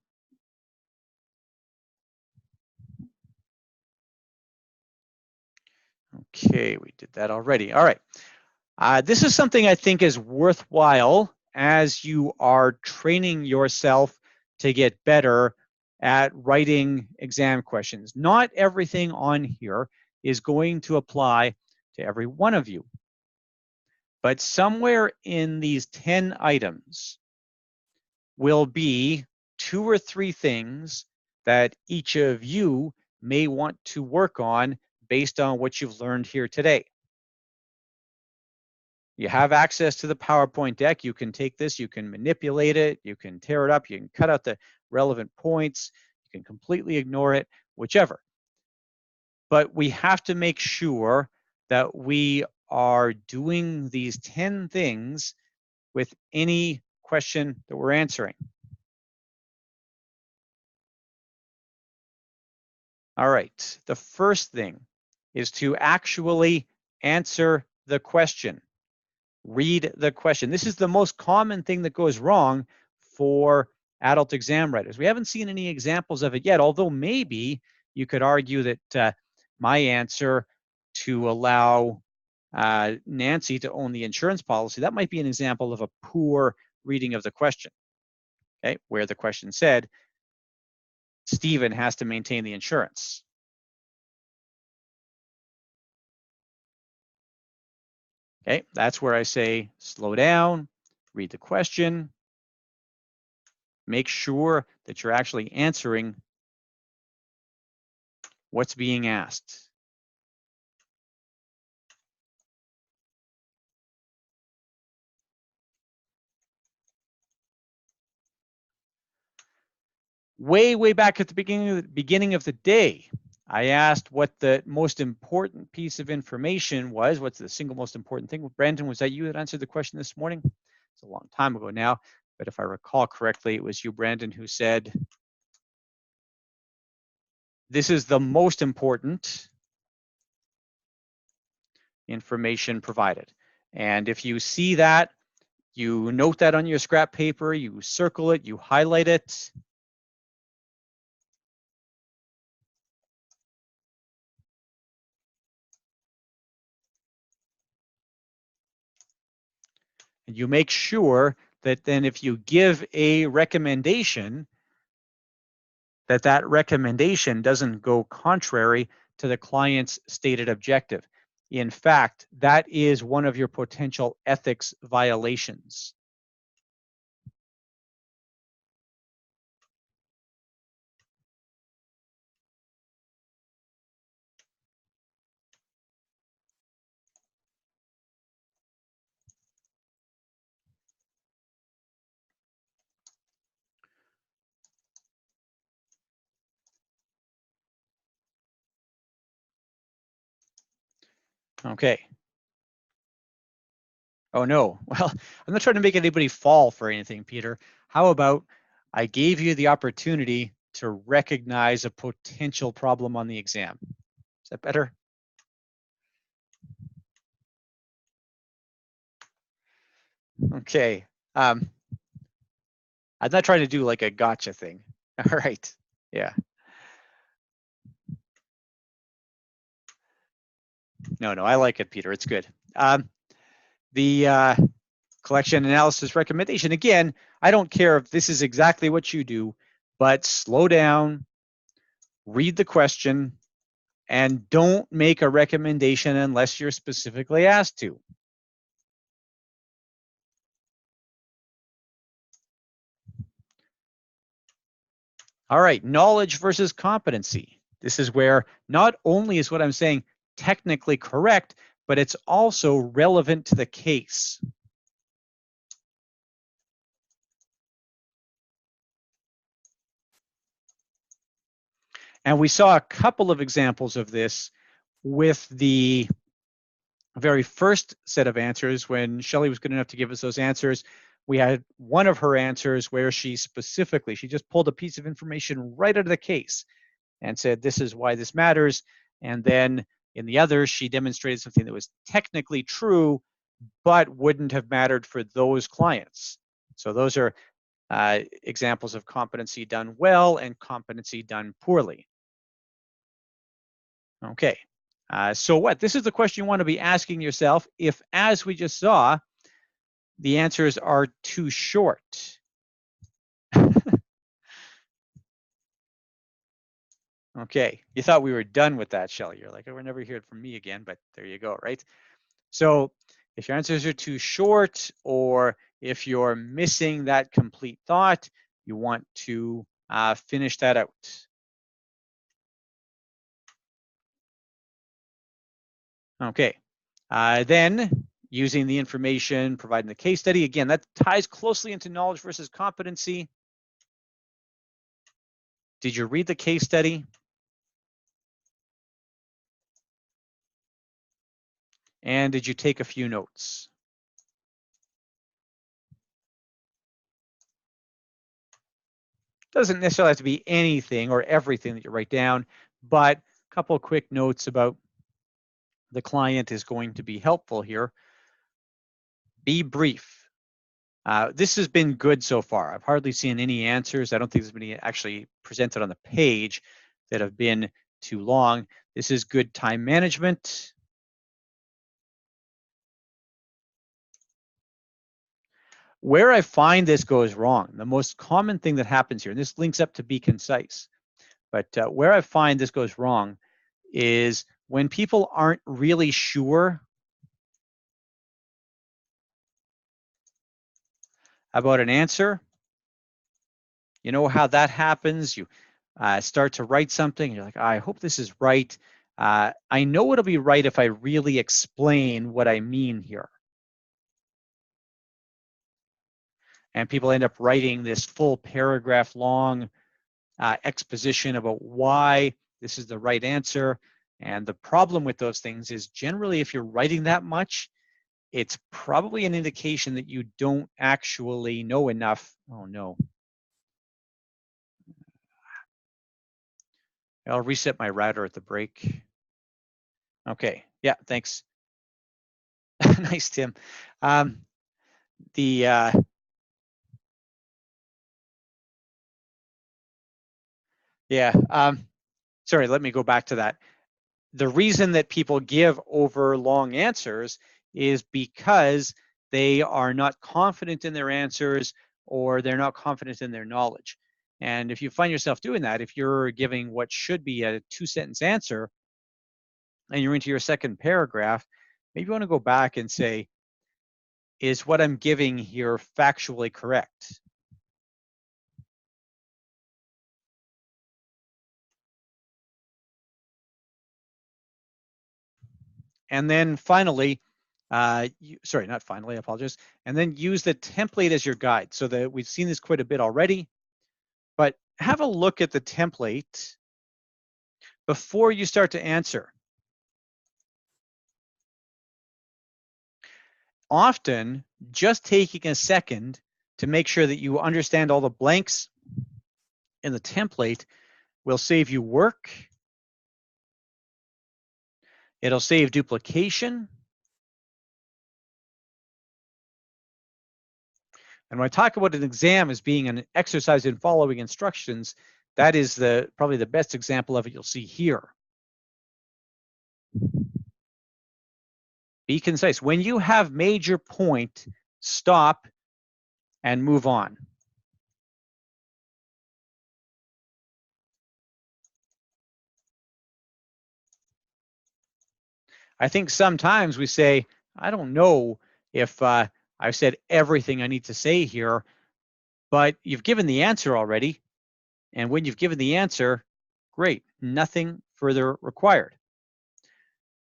Speaker 1: Okay, we did that already. All right. This is something I think is worthwhile as you are training yourself to get better at writing exam questions. Not everything on here is going to apply to every one of you, but somewhere in these 10 items will be 2 or 3 things that each of you may want to work on based on what you've learned here today. You have access to the PowerPoint deck. You can take this, you can manipulate it, you can tear it up, you can cut out the relevant points, you can completely ignore it, whichever. But we have to make sure that we are doing these 10 things with any question that we're answering. All right, the first thing is to actually answer the question. Read the question. This is the most common thing that goes wrong for adult exam writers. We haven't seen any examples of it yet, although maybe you could argue that my answer to allow Nancy to own the insurance policy, that might be an example of a poor reading of the question, okay, where the question said, Stephen has to maintain the insurance. Okay, that's where I say slow down, read the question, make sure that you're actually answering what's being asked. Way back at the beginning of the day, I asked what the most important piece of information was. What's the single most important thing? Brandon, was that you that answered the question this morning? It's a long time ago now, but if I recall correctly, it was you, Brandon, who said, this is the most important information provided. And if you see that, you note that on your scrap paper, you circle it, you highlight it. And you make sure that then if you give a recommendation, that recommendation doesn't go contrary to the client's stated objective. In fact, that is one of your potential ethics violations. Okay. Oh no, well, I'm not trying to make anybody fall for anything, Peter. How about I gave you the opportunity to recognize a potential problem on the exam? Is that better? Okay. I'm not trying to do like a gotcha thing. All right. Yeah. No, I like it, Peter. It's good. The collection analysis recommendation, again, I don't care if this is exactly what you do, but slow down, read the question, and don't make a recommendation unless you're specifically asked to. All right, knowledge versus competency. This is where not only is what I'm saying technically correct, but it's also relevant to the case. And we saw a couple of examples of this with the very first set of answers when Shelley was good enough to give us those answers. We had one of her answers where she just pulled a piece of information right out of the case and said, this is why this matters. And then in the others, she demonstrated something that was technically true, but wouldn't have mattered for those clients. So those are examples of competency done well and competency done poorly. Okay, so what? This is the question you want to be asking yourself if, as we just saw, the answers are too short. Okay, you thought we were done with that, Shelley. You're like, oh, we're never hearing from me again, but there you go, right? So if your answers are too short, or if you're missing that complete thought, you want to finish that out. Okay. Then using the information, providing the case study. Again, that ties closely into knowledge versus competency. Did you read the case study? And did you take a few notes? Doesn't necessarily have to be anything or everything that you write down, but a couple of quick notes about the client is going to be helpful here. Be brief. This has been good so far. I've hardly seen any answers. I don't think there's been any actually presented on the page that have been too long. This is good time management. Where I find this goes wrong, the most common thing that happens here, and this links up to be concise, but where I find this goes wrong is when people aren't really sure about an answer. You know how that happens? You start to write something, and you're like, I hope this is right. I know it'll be right if I really explain what I mean here. And people end up writing this full paragraph long exposition about why this is the right answer. And the problem with those things is generally if you're writing that much, it's probably an indication that you don't actually know enough. Oh no. I'll reset my router at the break. Okay, yeah, thanks. Nice, Tim. Yeah, sorry, let me go back to that. The reason that people give over long answers is because they are not confident in their answers or they're not confident in their knowledge. And if you find yourself doing that, if you're giving what should be a 2-sentence answer and you're into your second paragraph, maybe you want to go back and say, is what I'm giving here factually correct? And then finally, sorry, not finally, I apologize. And then use the template as your guide. So that we've seen this quite a bit already, but have a look at the template before you start to answer. Often, just taking a second to make sure that you understand all the blanks in the template will save you work. It'll save duplication. And when I talk about an exam as being an exercise in following instructions, that is probably the best example of it you'll see here. Be concise. When you have made your point, stop and move on. I think sometimes we say, I don't know if I've said everything I need to say here, but you've given the answer already. And when you've given the answer, great, nothing further required.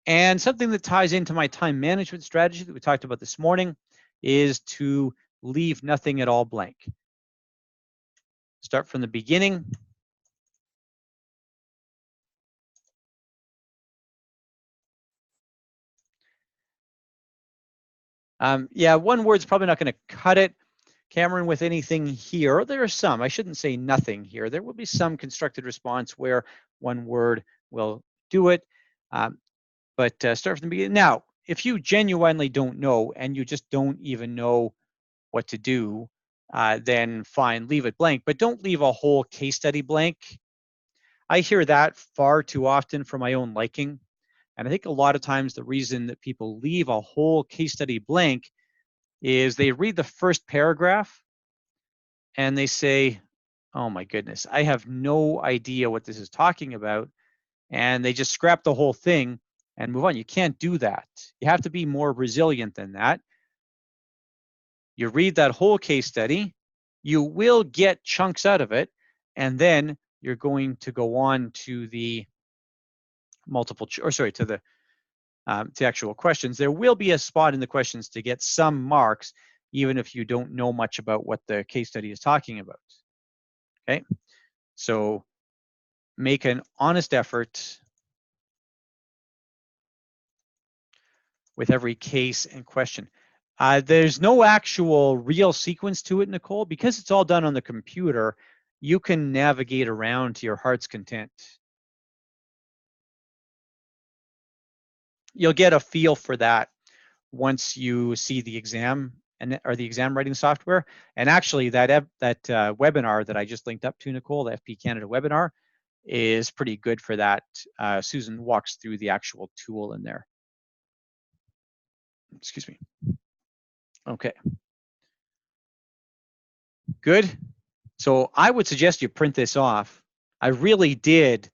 Speaker 1: And something that ties into my time management strategy that we talked about this morning is to leave nothing at all blank. Start from the beginning. Yeah, one word's probably not going to cut it, Cameron, with anything here. There are some, I shouldn't say nothing here. There will be some constructed response where one word will do it. But start from the beginning. Now, if you genuinely don't know and you just don't even know what to do, then fine, leave it blank. But don't leave a whole case study blank. I hear that far too often for my own liking. And I think a lot of times the reason that people leave a whole case study blank is they read the first paragraph and they say, oh my goodness, I have no idea what this is talking about. And they just scrap the whole thing and move on. You can't do that. You have to be more resilient than that. You read that whole case study, you will get chunks out of it, and then you're going to go on to the to actual questions, there will be a spot in the questions to get some marks, even if you don't know much about what the case study is talking about. Okay, so make an honest effort with every case and question. There's no actual real sequence to it, Nicole, because it's all done on the computer. You can navigate around to your heart's content. You'll get a feel for that once you see the exam or the exam writing software. And actually, that webinar that I just linked up to, Nicole, the FP Canada webinar, is pretty good for that. Susan walks through the actual tool in there. Excuse me. Okay. Good. So I would suggest you print this off. I really did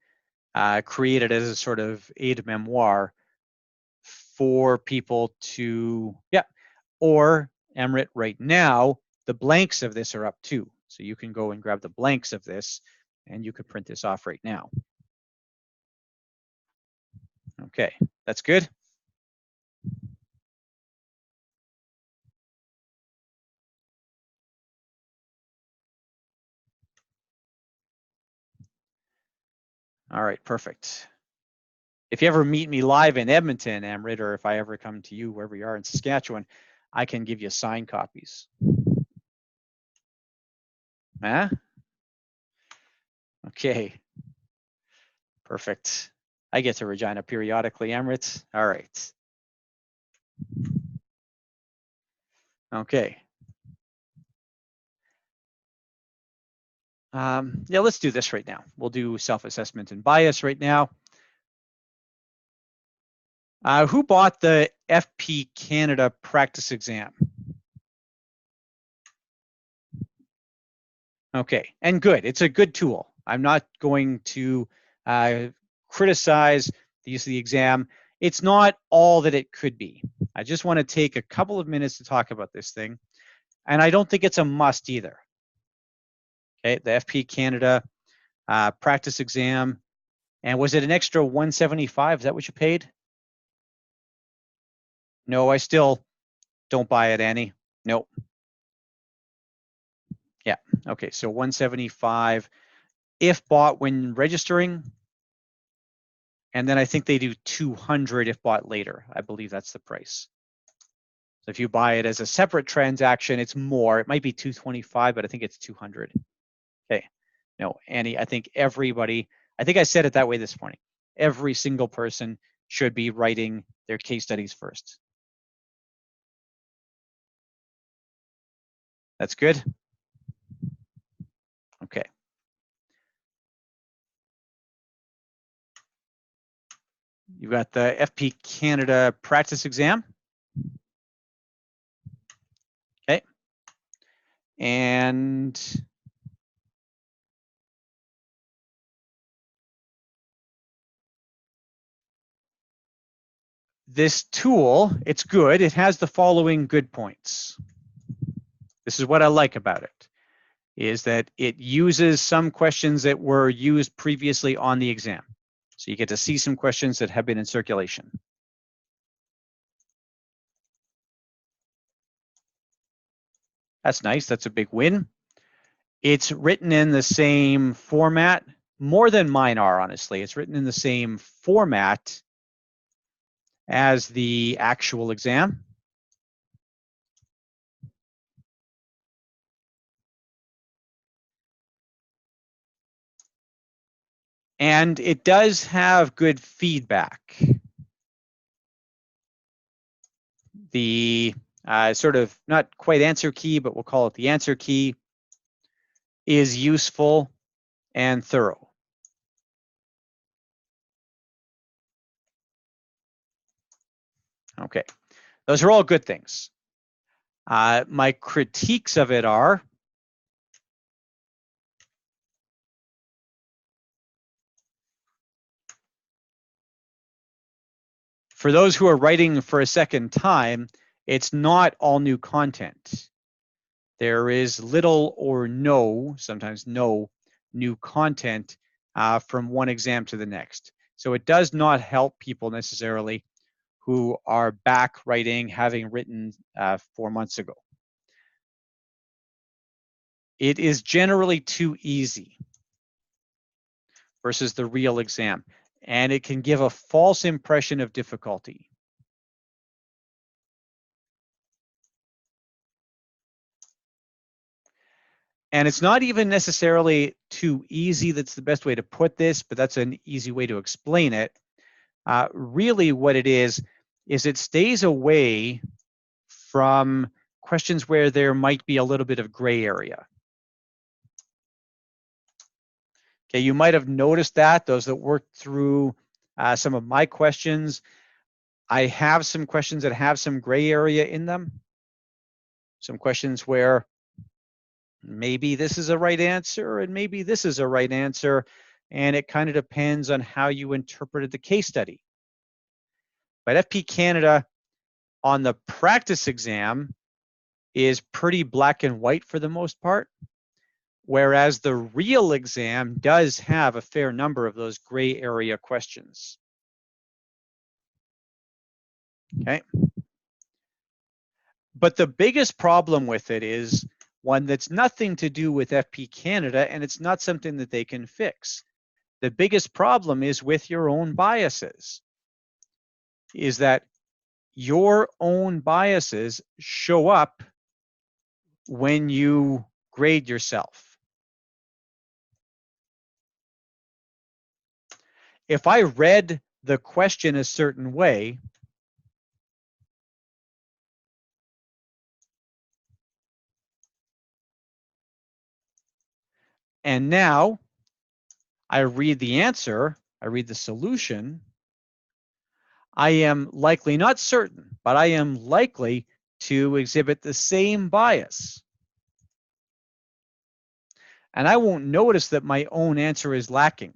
Speaker 1: create it as a sort of aide memoire for people to, yeah, or Amrit right now, the blanks of this are up too. So you can go and grab the blanks of this and you could print this off right now. Okay, that's good. All right, perfect. If you ever meet me live in Edmonton, Amrit, or if I ever come to you, wherever you are in Saskatchewan, I can give you signed copies. Huh? Okay. Perfect. I get to Regina periodically, Amrit. All right. Okay. Yeah, let's do this right now. We'll do self-assessment and bias right now. Who bought the FP Canada practice exam? Okay, and good. It's a good tool. I'm not going to criticize the use of the exam. It's not all that it could be. I just want to take a couple of minutes to talk about this thing. And I don't think it's a must either. Okay, the FP Canada practice exam. And was it an extra $175? Is that what you paid? No, I still don't buy it, Annie. Nope. Yeah. Okay. So 175 if bought when registering. And then I think they do 200 if bought later. I believe that's the price. So if you buy it as a separate transaction, it's more. It might be 225, but I think it's 200. Okay. No, Annie, I think everybody, I think I said it that way this morning. Every single person should be writing their case studies first. That's good? Okay. You've got the FP Canada practice exam. Okay. And this tool, it's good. It has the following good points. This is what I like about it, is that it uses some questions that were used previously on the exam. So you get to see some questions that have been in circulation. That's nice. That's a big win. It's written in the same format, more than mine are, honestly. It's written in the same format as the actual exam. And it does have good feedback. The sort of not quite answer key, but we'll call it the answer key, is useful and thorough. Okay, those are all good things. My critiques of it are, for those who are writing for a second time, it's not all new content. There is little or no, sometimes no, new content from one exam to the next. So it does not help people necessarily who are back writing, having written 4 months ago. It is generally too easy versus the real exam, and it can give a false impression of difficulty. And it's not even necessarily too easy. That's the best way to put this, but that's an easy way to explain it. Really what it is it stays away from questions where there might be a little bit of gray area. Okay, you might have noticed that, those that worked through some of my questions. I have some questions that have some gray area in them. Some questions where maybe this is a right answer and maybe this is a right answer, and it kind of depends on how you interpreted the case study. But FP Canada on the practice exam is pretty black and white for the most part, whereas the real exam does have a fair number of those gray area questions. Okay. But the biggest problem with it is one that's nothing to do with FP Canada, and it's not something that they can fix. The biggest problem is with your own biases, is that your own biases show up when you grade yourself. If I read the question a certain way, and now I read the answer, I read the solution, I am likely, not certain, but I am likely to exhibit the same bias. And I won't notice that my own answer is lacking.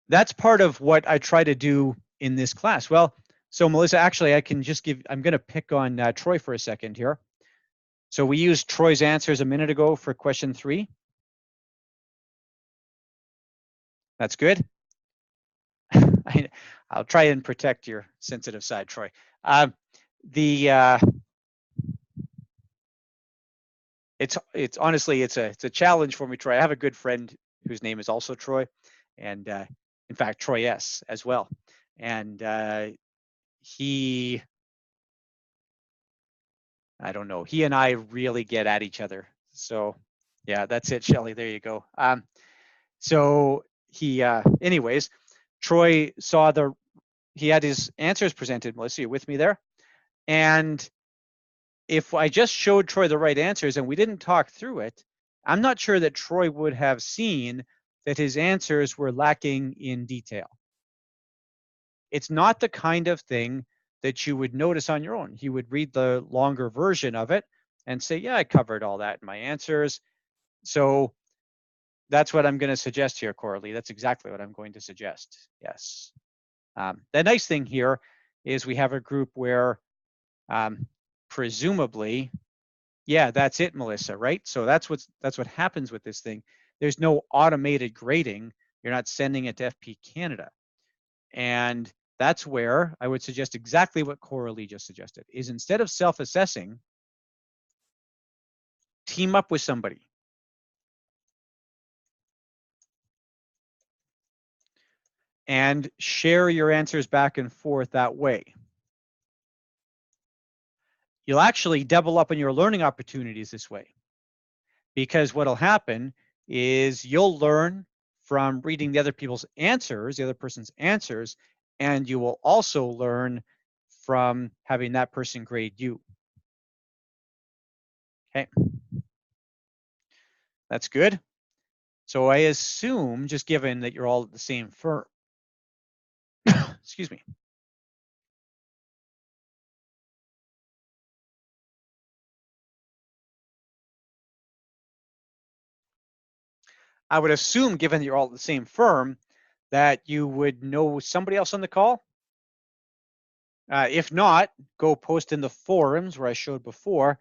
Speaker 1: That's part of what I try to do in this class. Well, so Melissa, actually, I can just I'm going to pick on Troy for a second here. So we used Troy's answers a minute ago for question 3. That's good. I'll try and protect your sensitive side, Troy. It's honestly, it's a challenge for me, Troy. I have a good friend whose name is also Troy, and in fact, Troy S as well. And I don't know, he and I really get at each other. So yeah, that's it, Shelly. There you go. So he, anyways, Troy saw he had his answers presented. Melissa, you with me there? And if I just showed Troy the right answers and we didn't talk through it, I'm not sure that Troy would have seen that his answers were lacking in detail. It's not the kind of thing that you would notice on your own. He would read the longer version of it and say, yeah, I covered all that in my answers. So that's what I'm going to suggest here, Coralie. That's exactly what I'm going to suggest. Yes. The nice thing here is we have a group where presumably, yeah, that's it, Melissa, right? So that's what happens with this thing. There's no automated grading. You're not sending it to FP Canada. And that's where I would suggest exactly what Coralie just suggested, is instead of self-assessing, team up with somebody. And share your answers back and forth that way. You'll actually double up on your learning opportunities this way. Because what'll happen is you'll learn from reading the other people's answers, the other person's answers, and you will also learn from having that person grade you. Okay. That's good. So I assume, just given that you're all at the same firm, excuse me. I would assume, given that you're all at the same firm, that you would know somebody else on the call. If not, go post in the forums where I showed before,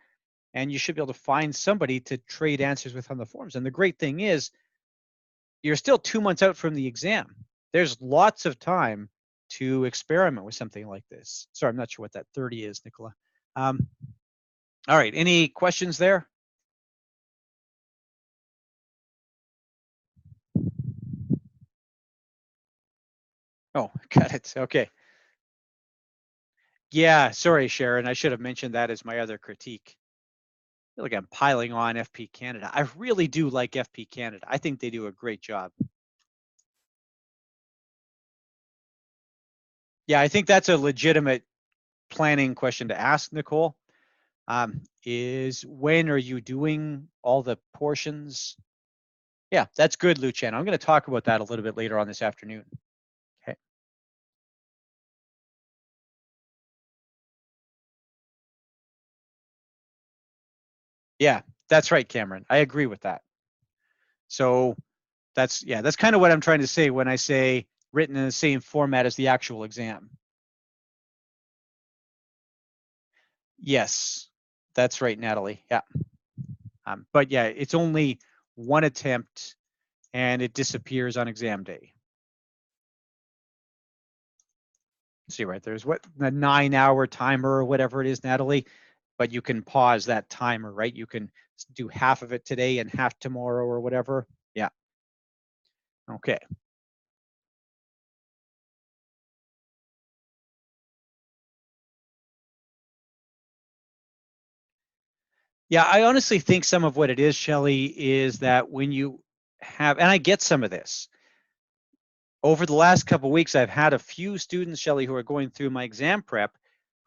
Speaker 1: and you should be able to find somebody to trade answers with on the forums. And the great thing is, you're still 2 months out from the exam. There's lots of time to experiment with something like this. Sorry, I'm not sure what that 30 is, Nicola. All right, any questions there? Oh, got it. Okay. Yeah, sorry, Sharon. I should have mentioned that as my other critique. I feel like I'm piling on FP Canada. I really do like FP Canada. I think they do a great job. Yeah, I think that's a legitimate planning question to ask, Nicole. Is when are you doing all the portions? Yeah, that's good, Lucien. I'm going to talk about that a little bit later on this afternoon. Okay. Yeah, that's right, Cameron. I agree with that. So that's kind of what I'm trying to say when I say written in the same format as the actual exam. Yes, that's right, Natalie. Yeah. But yeah, it's only one attempt and it disappears on exam day. See, right, there's what, the 9-hour timer or whatever it is, Natalie, but you can pause that timer, right? You can do half of it today and half tomorrow or whatever. Yeah. Okay. Yeah, I honestly think some of what it is, Shelley, is that when you have, and I get some of this, over the last couple of weeks, I've had a few students, Shelley, who are going through my exam prep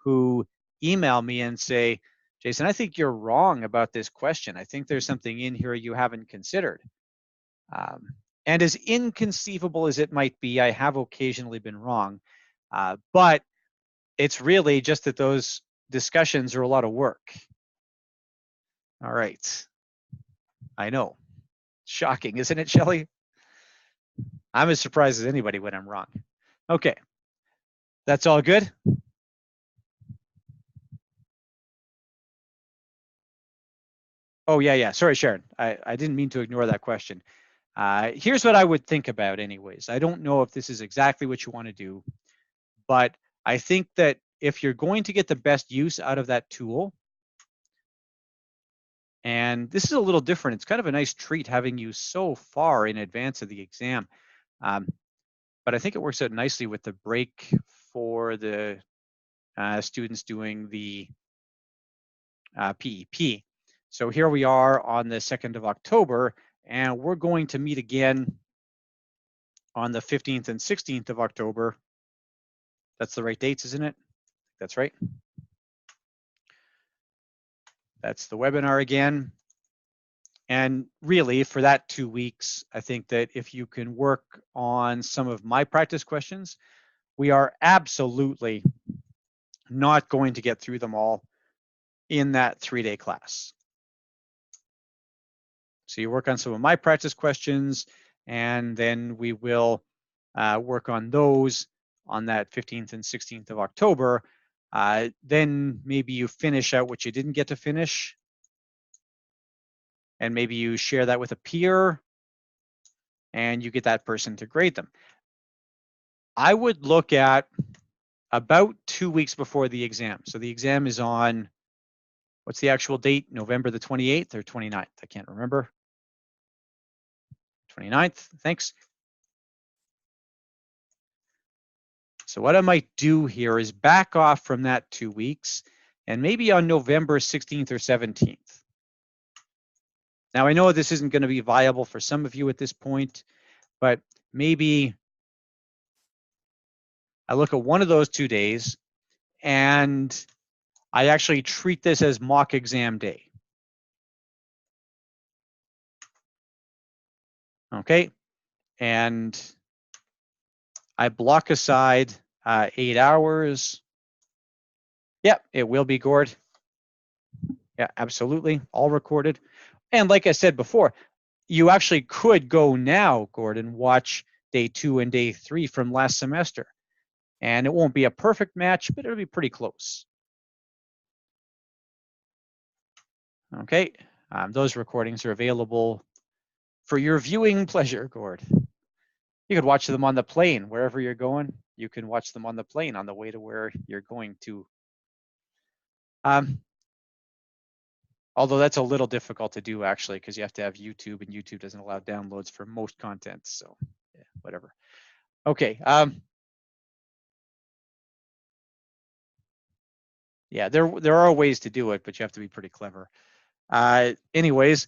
Speaker 1: who email me and say, Jason, I think you're wrong about this question. I think there's something in here you haven't considered. And as inconceivable as it might be, I have occasionally been wrong. But it's really just that those discussions are a lot of work. All right. I know. Shocking, isn't it, Shelley? I'm as surprised as anybody when I'm wrong. Okay. That's all good? Oh, yeah. Sorry, Sharon. I didn't mean to ignore that question. Here's what I would think about anyways. I don't know if this is exactly what you want to do, but I think that if you're going to get the best use out of that tool, and this is a little different, it's kind of a nice treat having you so far in advance of the exam. But I think it works out nicely with the break for the students doing the PEP. So here we are on the 2nd of October, and we're going to meet again on the 15th and 16th of October. That's the right dates, isn't it? That's right. That's the webinar again. And really, for that 2 weeks, I think that if you can work on some of my practice questions, we are absolutely not going to get through them all in that 3-day class. So you work on some of my practice questions, and then we will work on those on that 15th and 16th of October. Then maybe you finish out what you didn't get to finish, and maybe you share that with a peer, and you get that person to grade them. I would look at about 2 weeks before the exam. So the exam is on, what's the actual date? November the 28th or 29th? I can't remember. 29th, thanks. So what I might do here is back off from that 2 weeks and maybe on November 16th or 17th. Now I know this isn't going to be viable for some of you at this point, but maybe I look at one of those 2 days and I actually treat this as mock exam day. Okay, and I block aside 8 hours. Yep, it will be, Gord. Yeah, absolutely, all recorded. And like I said before, you actually could go now, Gordon, watch day 2 and day 3 from last semester. And it won't be a perfect match, but it'll be pretty close. Okay, those recordings are available for your viewing pleasure, Gord. You could watch them on the plane, wherever you're going. You can watch them on the plane on the way to where you're going to. Although that's a little difficult to do, actually, because you have to have YouTube, and YouTube doesn't allow downloads for most content. So, yeah, whatever. Okay. Yeah, there are ways to do it, but you have to be pretty clever. Anyways,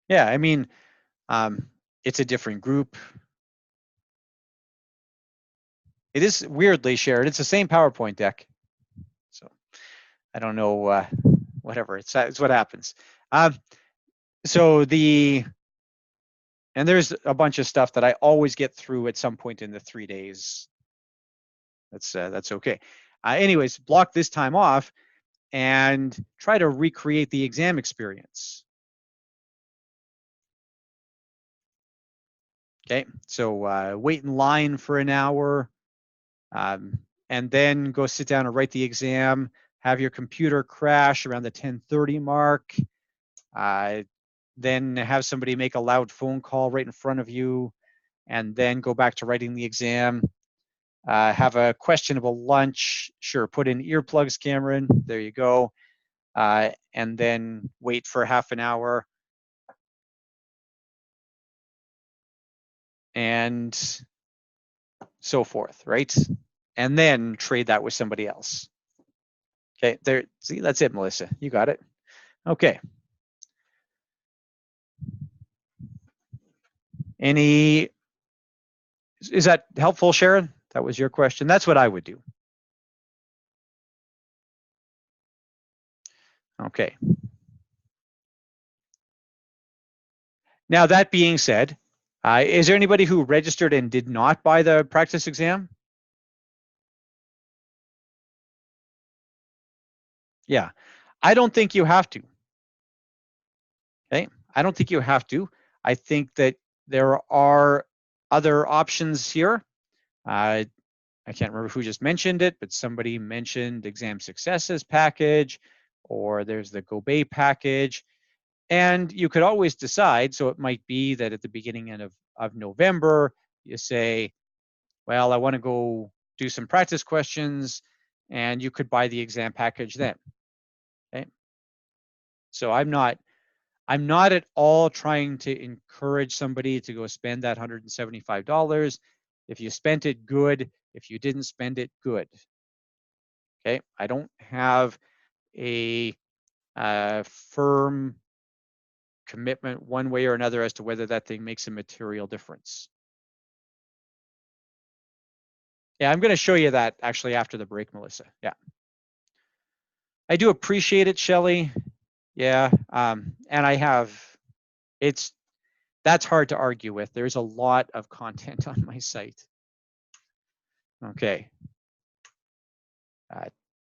Speaker 1: yeah, I mean, it's a different group. It is weirdly shared. It's the same PowerPoint deck. So I don't know, whatever. It's what happens. So and there's a bunch of stuff that I always get through at some point in the 3 days. That's okay. Anyways, block this time off and try to recreate the exam experience. Okay, so wait in line for an hour, and then go sit down and write the exam. Have your computer crash around the 10:30 mark. Then have somebody make a loud phone call right in front of you, and then go back to writing the exam. Have a questionable lunch. Sure, put in earplugs, Cameron. There you go. And then wait for half an hour. And so forth, right? And then trade that with somebody else. Okay, there. See, that's it, Melissa. You got it. Okay. Is that helpful, Sharon? That was your question. That's what I would do. Okay. Now, that being said, is there anybody who registered and did not buy the practice exam? Yeah. I don't think you have to. Okay. I don't think you have to. I think that there are other options here. I can't remember who just mentioned it, but somebody mentioned exam successes package, or there's the Go Bay package. And you could always decide. So it might be that at the beginning of November, you say, well, I want to go do some practice questions, and you could buy the exam package then. Okay. So I'm not at all trying to encourage somebody to go spend that $175. If you spent it, good. If you didn't spend it, good. Okay. I don't have a firm commitment one way or another as to whether that thing makes a material difference. Yeah, I'm going to show you that actually after the break, Melissa. Yeah. I do appreciate it, Shelley. Yeah. And that's hard to argue with. There's a lot of content on my site. Okay.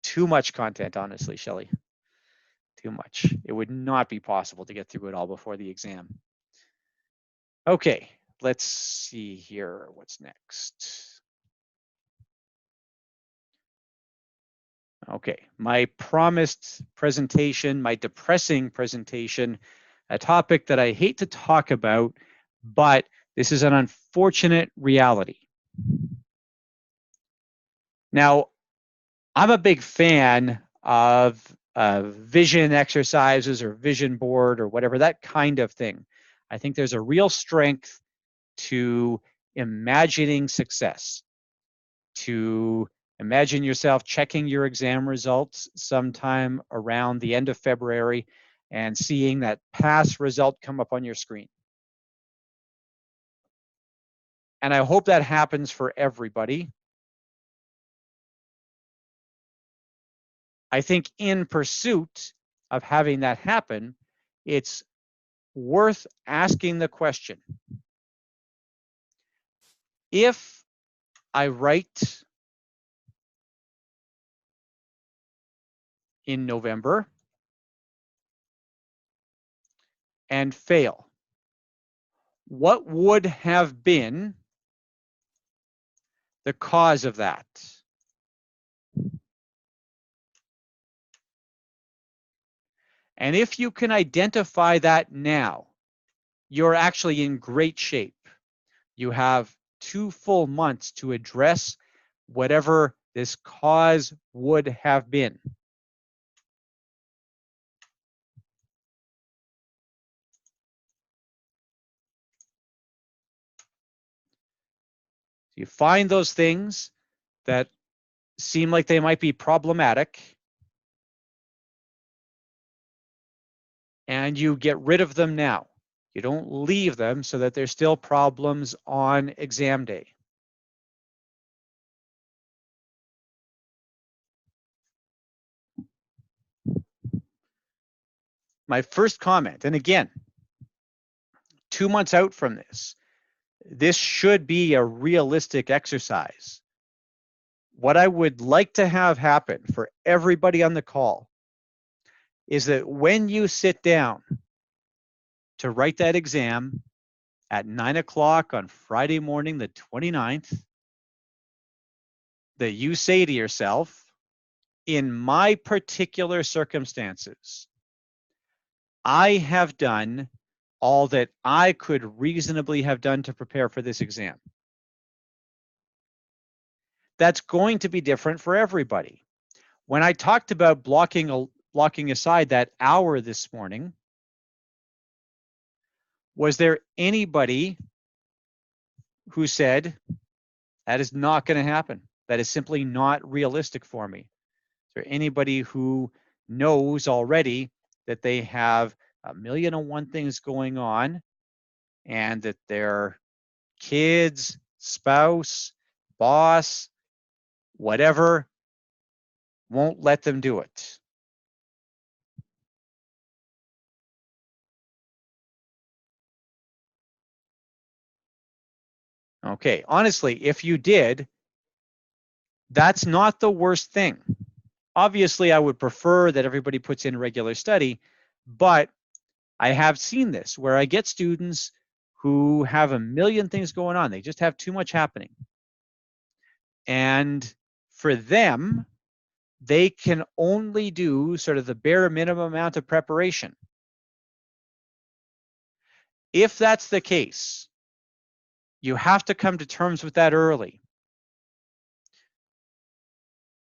Speaker 1: Too much content, honestly, Shelley. Too much. It would not be possible to get through it all before the exam. Okay, let's see here. What's next? Okay, my promised presentation, my depressing presentation, a topic that I hate to talk about, but this is an unfortunate reality. Now, I'm a big fan of vision exercises or vision board or whatever, that kind of thing. I think there's a real strength to imagining success, to imagine yourself checking your exam results sometime around the end of February and seeing that pass result come up on your screen. And I hope that happens for everybody. I think in pursuit of having that happen, it's worth asking the question, if I write in November and fail, What would have been the cause of that? And if you can identify that now, you're actually in great shape. You have 2 full months to address whatever this cause would have been. You find those things that seem like they might be problematic, and you get rid of them now. You don't leave them so that there's still problems on exam day. My first comment, and again, 2 months out from this should be a realistic exercise. What I would like to have happen for everybody on the call is that when you sit down to write that exam at 9 o'clock on Friday morning, the 29th, that you say to yourself, in my particular circumstances, I have done all that I could reasonably have done to prepare for this exam. That's going to be different for everybody. When I talked about blocking aside that hour this morning, was there anybody who said, that is not going to happen? That is simply not realistic for me. Is there anybody who knows already that they have 1,000,001 things going on and that their kids, spouse, boss, whatever, won't let them do it? Okay, honestly, if you did, that's not the worst thing. Obviously, I would prefer that everybody puts in regular study, but I have seen this where I get students who have 1,000,000 things going on. They just have too much happening. And for them, they can only do sort of the bare minimum amount of preparation. If that's the case, you have to come to terms with that early.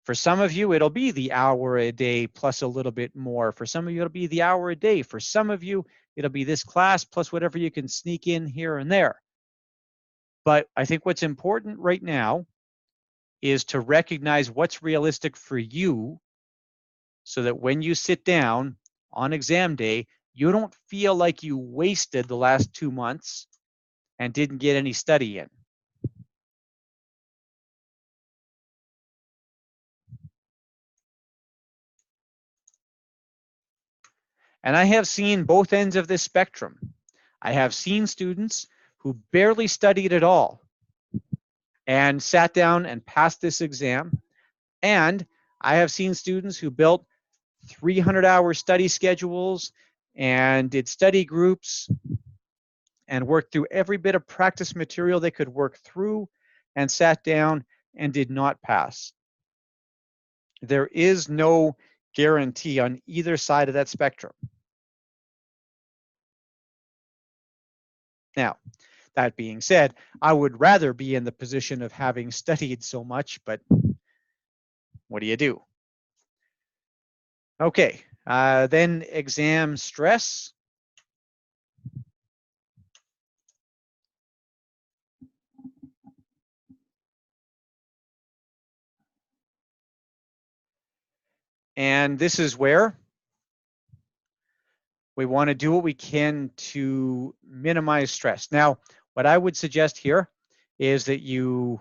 Speaker 1: For some of you, it'll be the hour a day plus a little bit more. For some of you, it'll be the hour a day. For some of you, it'll be this class plus whatever you can sneak in here and there. But I think what's important right now is to recognize what's realistic for you so that when you sit down on exam day, you don't feel like you wasted the last 2 months and didn't get any study in. And I have seen both ends of this spectrum. I have seen students who barely studied at all and sat down and passed this exam. And I have seen students who built 300-hour study schedules and did study groups and worked through every bit of practice material they could work through and sat down and did not pass. There is no guarantee on either side of that spectrum. Now, that being said, I would rather be in the position of having studied so much, but what do you do? Okay, then exam stress. And this is where we want to do what we can to minimize stress. Now, what I would suggest here is that you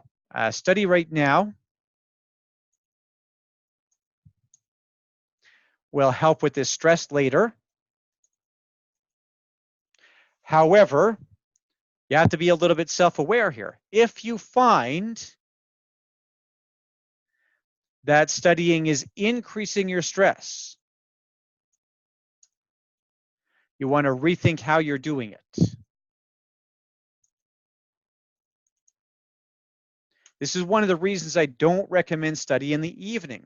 Speaker 1: study right now. Will help with this stress later. However, you have to be a little bit self-aware here. If you find that studying is increasing your stress, you want to rethink how you're doing it. This is one of the reasons I don't recommend study in the evening.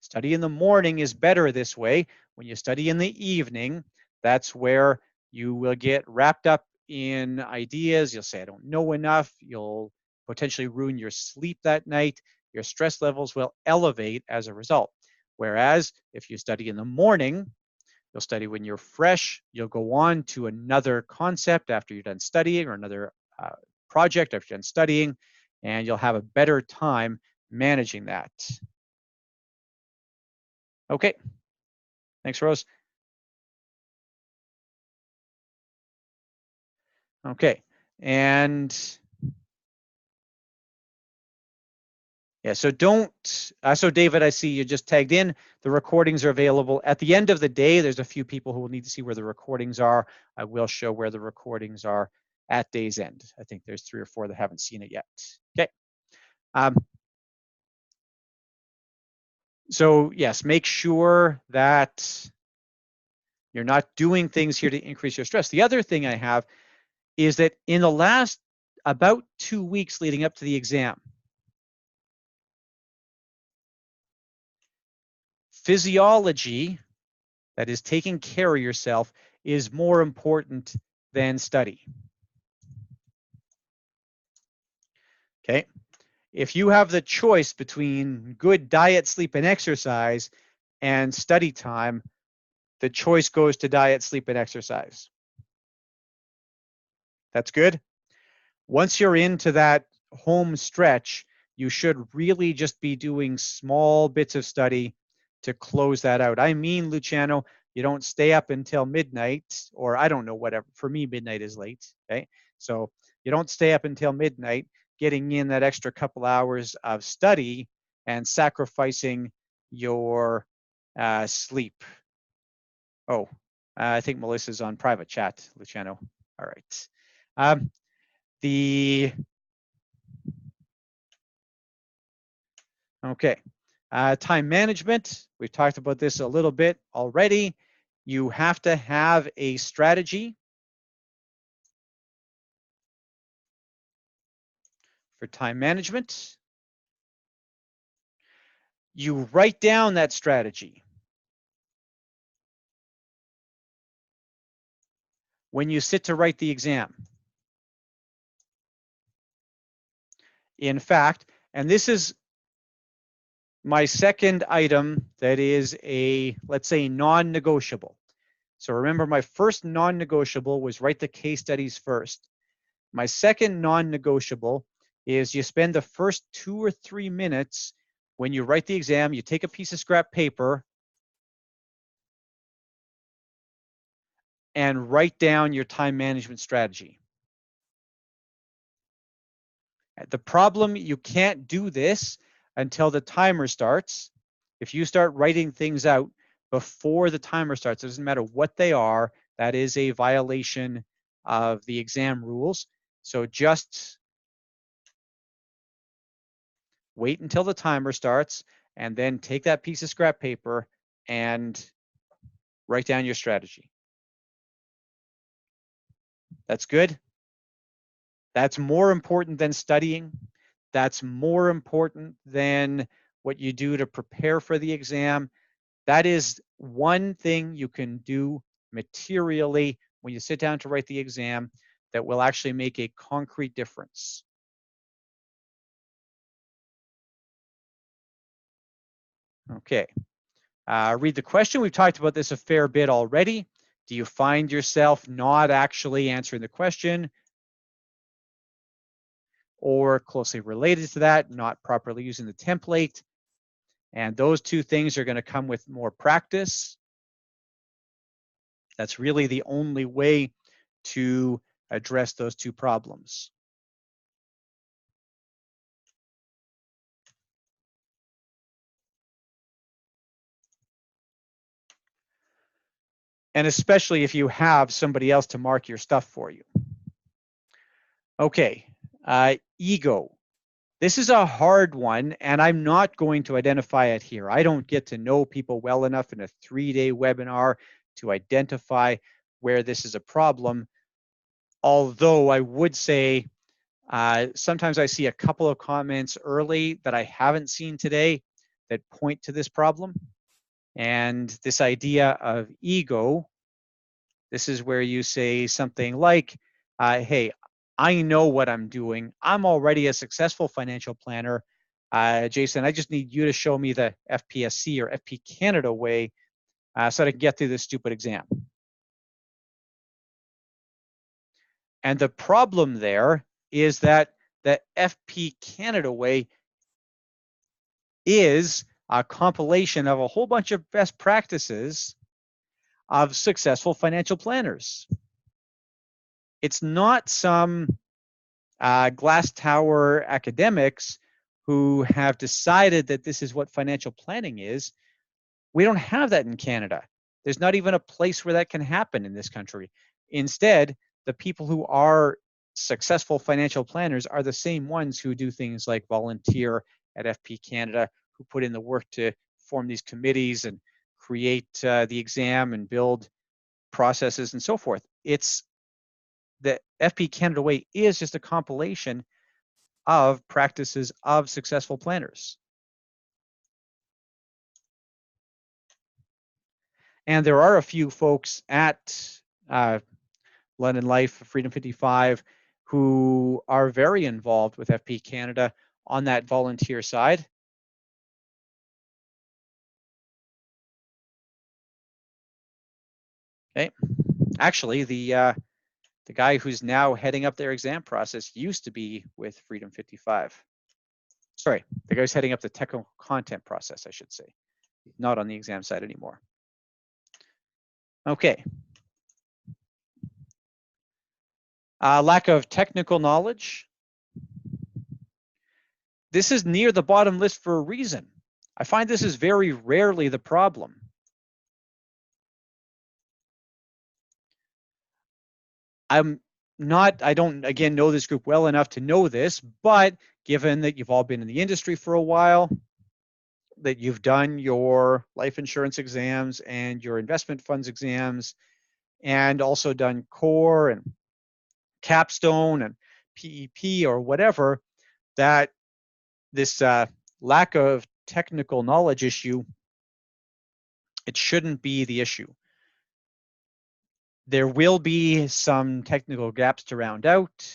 Speaker 1: Study in the morning is better this way. When you study in the evening, that's where you will get wrapped up in ideas. You'll say, I don't know enough. You'll potentially ruin your sleep that night. Your stress levels will elevate as a result. Whereas if you study in the morning, you'll study when you're fresh. You'll go on to another concept after you're done studying, or another project after you're done studying, and you'll have a better time managing that. Okay, thanks, Rose. Okay, and yeah, so don't, so David, I see you just tagged in. The recordings are available at the end of the day. There's a few people who will need to see where the recordings are. I will show where the recordings are at day's end. I think there's 3 or 4 that haven't seen it yet. Okay. So yes, make sure that you're not doing things here to increase your stress. The other thing I have is that in the last about 2 weeks leading up to the exam, physiology, that is taking care of yourself, is more important than study. Okay. If you have the choice between good diet, sleep, and exercise and study time, the choice goes to diet, sleep, and exercise. That's good. Once you're into that home stretch, you should really just be doing small bits of study to close that out. I mean, Luciano, you don't stay up until midnight, or I don't know, whatever. For me, midnight is late. Okay. So you don't stay up until midnight getting in that extra couple hours of study and sacrificing your sleep. Oh, I think Melissa's on private chat, Luciano. All right. The Okay. Time management. We've talked about this a little bit already. You have to have a strategy for time management. You write down that strategy. When you sit to write the exam. In fact, and this is my second item that is a, let's say, non-negotiable. So remember, my first non-negotiable was write the case studies first. My second non-negotiable is you spend the first 2 or 3 minutes when you write the exam, you take a piece of scrap paper and write down your time management strategy. The problem, you can't do this until the timer starts. If you start writing things out before the timer starts, it doesn't matter what they are, that is a violation of the exam rules. So just wait until the timer starts and then take that piece of scrap paper and write down your strategy. That's good. That's more important than studying. That's more important than what you do to prepare for the exam. That is one thing you can do materially when you sit down to write the exam that will actually make a concrete difference. Okay. Read the question. We've talked about this a fair bit already. Do you find yourself not actually answering the question, or closely related to that, not properly using the template? And those two things are going to come with more practice. That's really the only way to address those two problems. And especially if you have somebody else to mark your stuff for you. Okay, ego. This is a hard one, and I'm not going to identify it here. I don't get to know people well enough in a 3-day webinar to identify where this is a problem. Although I would say Sometimes I see a couple of comments early that I haven't seen today that point to this problem. And this idea of ego, this is where you say something like, hey, I know what I'm doing. I'm already a successful financial planner. Jason, I just need you to show me the FPSC or FP Canada way so that I can get through this stupid exam. And the problem there is that the FP Canada way is a compilation of a whole bunch of best practices of successful financial planners. It's not some glass tower academics who have decided that this is what financial planning is. We don't have that in Canada. There's not even a place where that can happen in this country. Instead, the people who are successful financial planners are the same ones who do things like volunteer at FP Canada, who put in the work to form these committees and create the exam and build processes and so forth. It's the FP Canada way is just a compilation of practices of successful planners. And there are a few folks at London Life, Freedom 55, who are very involved with FP Canada on that volunteer side. Okay. Actually, the guy who's now heading up their exam process used to be with Freedom 55. Sorry, the guy who's heading up the technical content process, I should say. Not on the exam side anymore. Okay. Lack of technical knowledge. This is near the bottom list for a reason. I find this is very rarely the problem. I don't, again, know this group well enough to know this, but given that you've all been in the industry for a while, that you've done your life insurance exams and your investment funds exams, and also done core and capstone and PEP or whatever, that this lack of technical knowledge issue, it shouldn't be the issue. There will be some technical gaps to round out,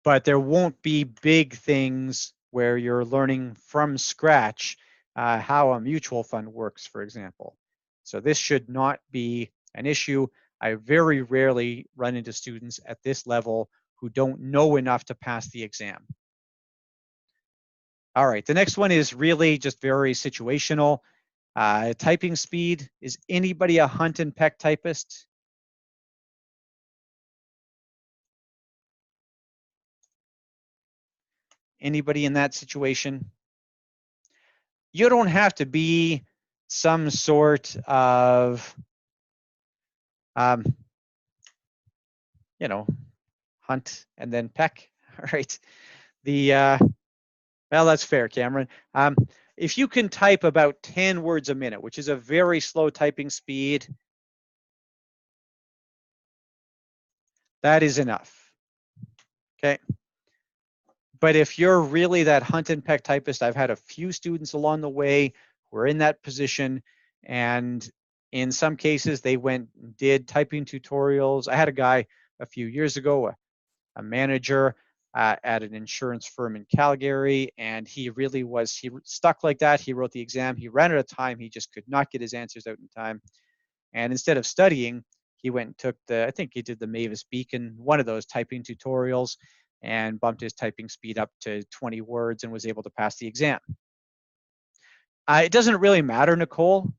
Speaker 1: but there won't be big things where you're learning from scratch how a mutual fund works, for example. So this should not be an issue. I very rarely run into students at this level who don't know enough to pass the exam. All right, the next one is really just very situational. Typing speed. Is anybody a hunt and peck typist? Anybody in that situation? You don't have to be some sort of, you know, hunt and then peck. All right. Well, that's fair, Cameron. If you can type about 10 words a minute, which is a very slow typing speed, that is enough. Okay. But if you're really that hunt and peck typist, I've had a few students along the way who are in that position, and in some cases they went and did typing tutorials. I had a guy a few years ago, a manager at an insurance firm in Calgary, and he stuck like that. He wrote the exam, he ran out of time, he just could not get his answers out in time. And instead of studying, he went and took I think he did the Mavis Beacon, one of those typing tutorials, and bumped his typing speed up to 20 words and was able to pass the exam. It doesn't really matter, Nicole.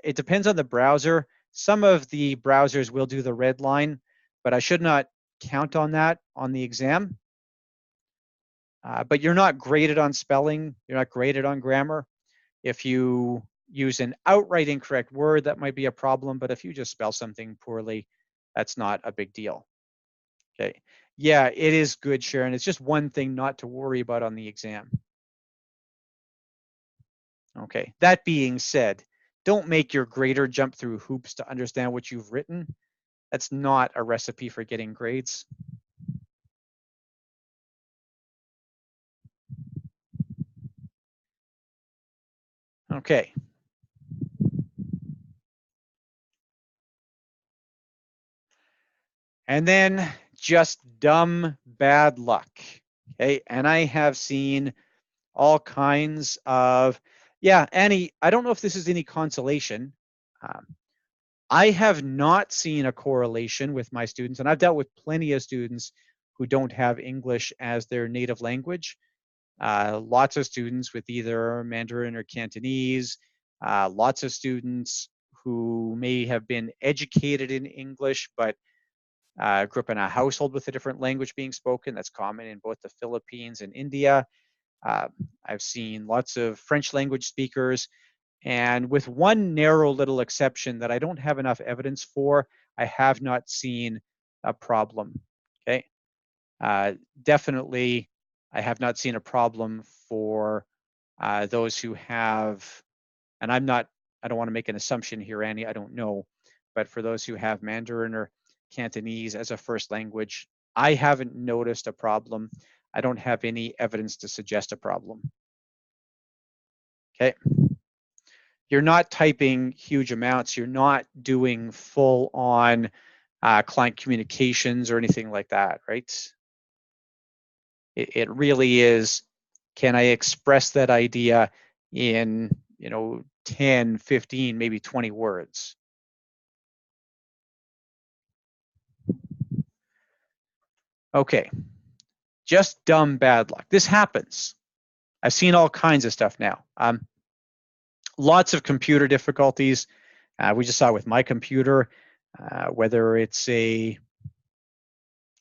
Speaker 1: It depends on the browser. Some of the browsers will do the red line, but I should not count on that on the exam. But you're not graded on spelling. You're not graded on grammar. If you use an outright incorrect word, that might be a problem. But if you just spell something poorly, that's not a big deal. Okay. Yeah, it is good, Sharon. It's just one thing not to worry about on the exam. Okay. That being said, don't make your grader jump through hoops to understand what you've written. That's not a recipe for getting grades. Okay. And then just dumb bad luck. Okay. And I have seen all kinds of, yeah, Annie, I don't know if this is any consolation. I have not seen a correlation with my students, and I've dealt with plenty of students who don't have English as their native language. Lots of students with either Mandarin or Cantonese, lots of students who may have been educated in English, but grew up in a household with a different language being spoken. That's common in both the Philippines and India. I've seen lots of French language speakers, and with one narrow little exception that I don't have enough evidence for, I have not seen a problem. Okay. Definitely, I have not seen a problem for those who have, and I don't want to make an assumption here, Annie, I don't know, but for those who have Mandarin or Cantonese as a first language, I haven't noticed a problem. I don't have any evidence to suggest a problem. Okay. You're not typing huge amounts. You're not doing full on client communications or anything like that, right? It really is, can I express that idea in, 10, 15, maybe 20 words? Okay, just dumb bad luck. This happens. I've seen all kinds of stuff now. Lots of computer difficulties. We just saw with my computer, whether it's a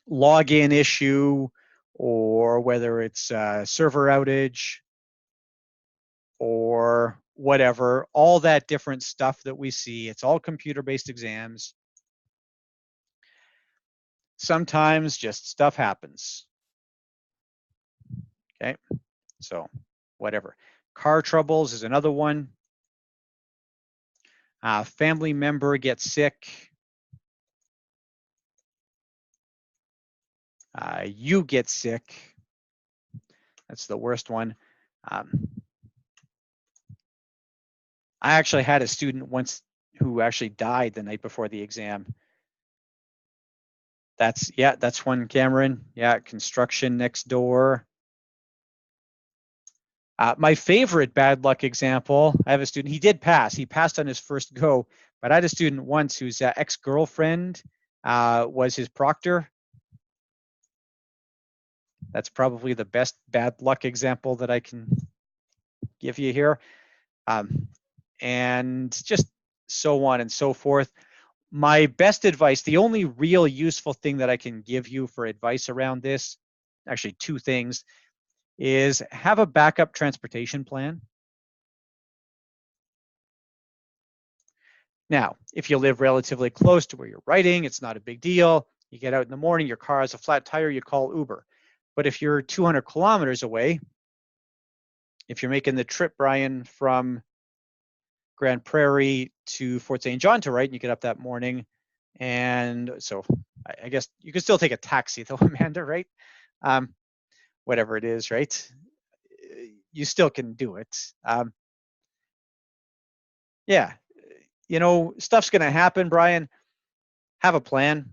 Speaker 1: login issue or whether it's a server outage or whatever, all that different stuff that we see. It's all computer-based exams. Sometimes just stuff happens. Okay, so whatever. Car troubles is another one. Family member gets sick. You get sick. That's the worst one. I actually had a student once who actually died the night before the exam. That's one, Cameron. Yeah, construction next door. My favorite bad luck example, I have a student, he did pass. He passed on his first go, but I had a student once whose ex-girlfriend was his proctor. That's probably the best bad luck example that I can give you here. And just so on and so forth. My best advice, the only real useful thing that I can give you for advice around this, actually two things, is have a backup transportation plan. Now, if you live relatively close to where you're writing, it's not a big deal. You get out in the morning, your car has a flat tire, you call Uber. But if you're 200 kilometers away, if you're making the trip, Brian, from Grand Prairie to Fort St. John to write, and you get up that morning, and so I guess you can still take a taxi though, Amanda, right? Whatever it is, right? You still can do it. Yeah, stuff's going to happen, Brian. Have a plan.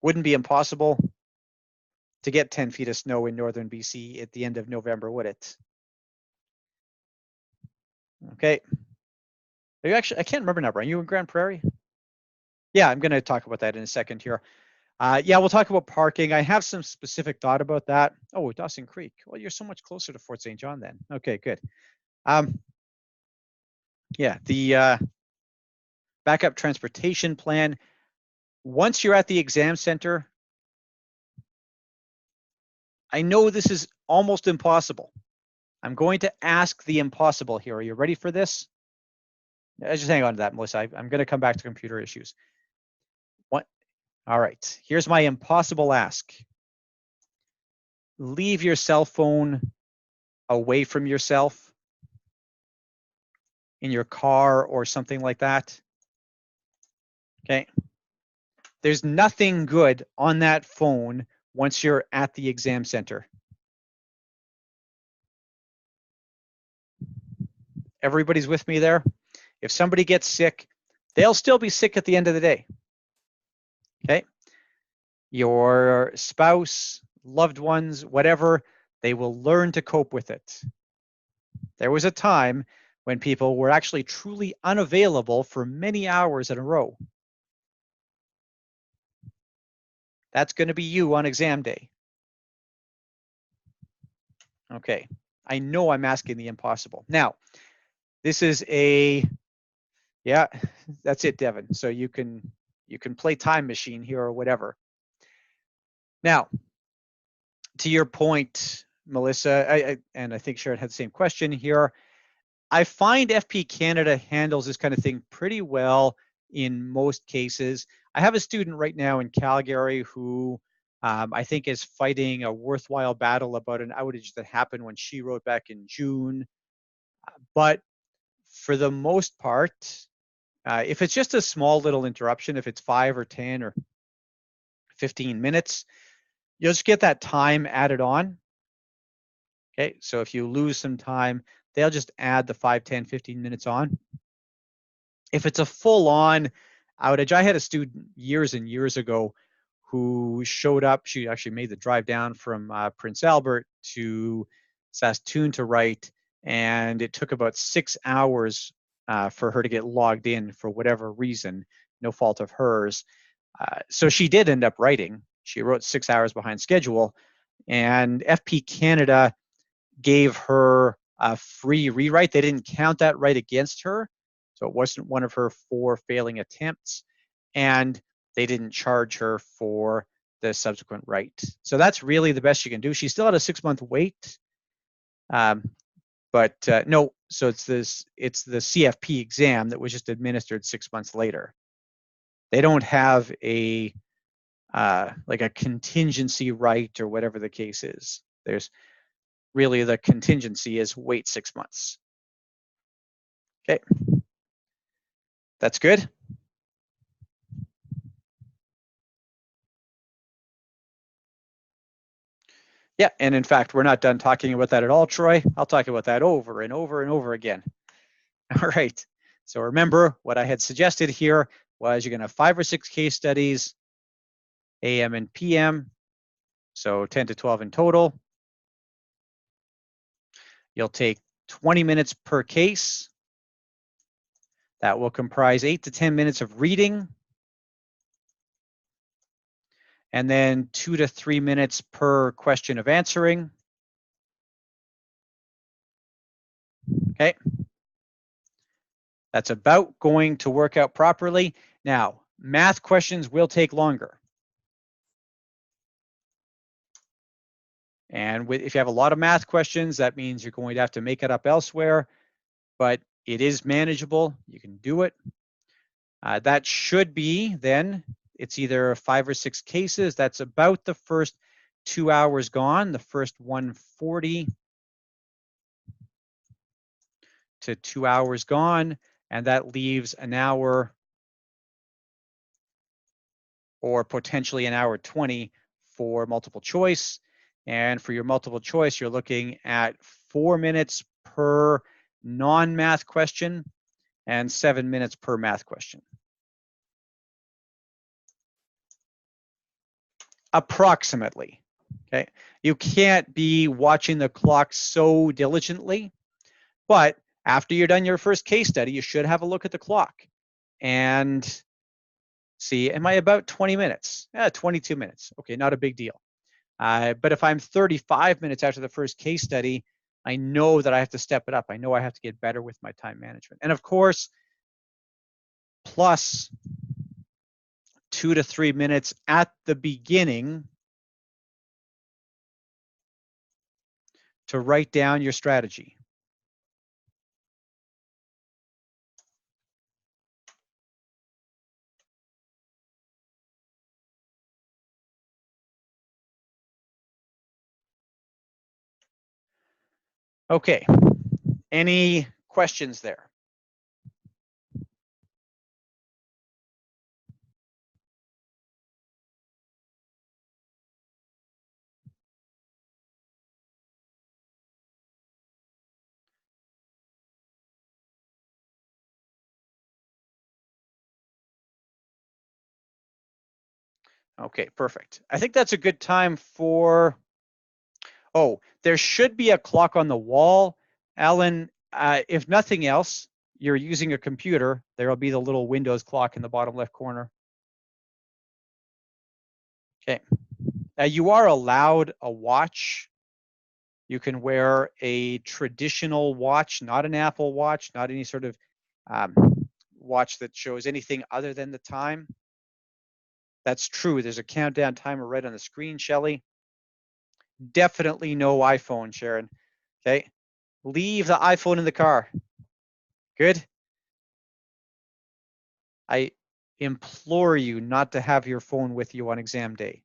Speaker 1: Wouldn't be impossible to get 10 feet of snow in northern BC at the end of November, would it? Okay. Are you actually, I can't remember now, Brian. You in Grand Prairie? Yeah, I'm going to talk about that in a second here. Yeah, we'll talk about parking. I have some specific thought about that. Oh, Dawson Creek. Well, you're so much closer to Fort St. John then. Okay, good. Yeah, the backup transportation plan. Once you're at the exam center, I know this is almost impossible. I'm going to ask the impossible here. Are you ready for this? Just hang on to that, Melissa. I'm going to come back to computer issues. What? All right. Here's my impossible ask. Leave your cell phone away from yourself in your car or something like that. Okay. There's nothing good on that phone once you're at the exam center. Everybody's with me there? If somebody gets sick, they'll still be sick at the end of the day. Okay? Your spouse, loved ones, whatever, they will learn to cope with it. There was a time when people were actually truly unavailable for many hours in a row. That's going to be you on exam day. Okay, I know I'm asking the impossible. Now, this is yeah, that's it, Devin. So you can play time machine here or whatever. Now, to your point, Melissa, and I think Sharon had the same question here. I find FP Canada handles this kind of thing pretty well in most cases. I have a student right now in Calgary who I think is fighting a worthwhile battle about an outage that happened when she wrote back in June. But for the most part, if it's just a small little interruption, if it's 5 or 10 or 15 minutes, you'll just get that time added on. Okay, so if you lose some time, they'll just add the 5, 10, 15 minutes on. If it's a full-on outage, I had a student years and years ago who showed up. She actually made the drive down from Prince Albert to Saskatoon to write, and it took about 6 hours for her to get logged in for whatever reason, no fault of hers. So she did end up writing. She wrote 6 hours behind schedule, and FP Canada gave her a free rewrite. They didn't count that right against her, so it wasn't one of her 4 failing attempts, and they didn't charge her for the subsequent write. So that's really the best you can do. She still had a 6-month wait, but no. So it's the CFP exam that was just administered 6 months later. They don't have a like a contingency right or whatever the case is. There's really the contingency is wait 6 months. Okay, that's good. Yeah, and in fact, we're not done talking about that at all, Troy. I'll talk about that over and over and over again. All right, so remember what I had suggested here was you're gonna have 5 or 6 case studies, AM and PM, so 10 to 12 in total. You'll take 20 minutes per case. That will comprise 8 to 10 minutes of reading, and then 2 to 3 minutes per question of answering. Okay. That's about going to work out properly. Now, math questions will take longer. And if you have a lot of math questions, that means you're going to have to make it up elsewhere, but it is manageable. You can do it. That should be then, it's either 5 or 6 cases. That's about the first 2 hours gone, the first 140 to 2 hours gone, and that leaves an hour or potentially an hour 20 for multiple choice. And for your multiple choice, you're looking at 4 minutes per non-math question and 7 minutes per math question. Approximately, okay? You can't be watching the clock so diligently, but after you're done your first case study, you should have a look at the clock and see, am I about 20 minutes? 22 minutes, okay, not a big deal. But if I'm 35 minutes after the first case study, I know that I have to step it up. I know I have to get better with my time management. And of course, plus 2 to 3 minutes at the beginning to write down your strategy. Okay, any questions there? Okay, perfect. I think that's a good time for, oh, there should be a clock on the wall. Alan, if nothing else, you're using a computer, there'll be the little Windows clock in the bottom left corner. Okay. You are allowed a watch. You can wear a traditional watch, not an Apple Watch, not any sort of um, watch that shows anything other than the time. That's true. There's a countdown timer right on the screen, Shelly. Definitely no iPhone, Sharon. Okay. Leave the iPhone in the car. Good. I implore you not to have your phone with you on exam day.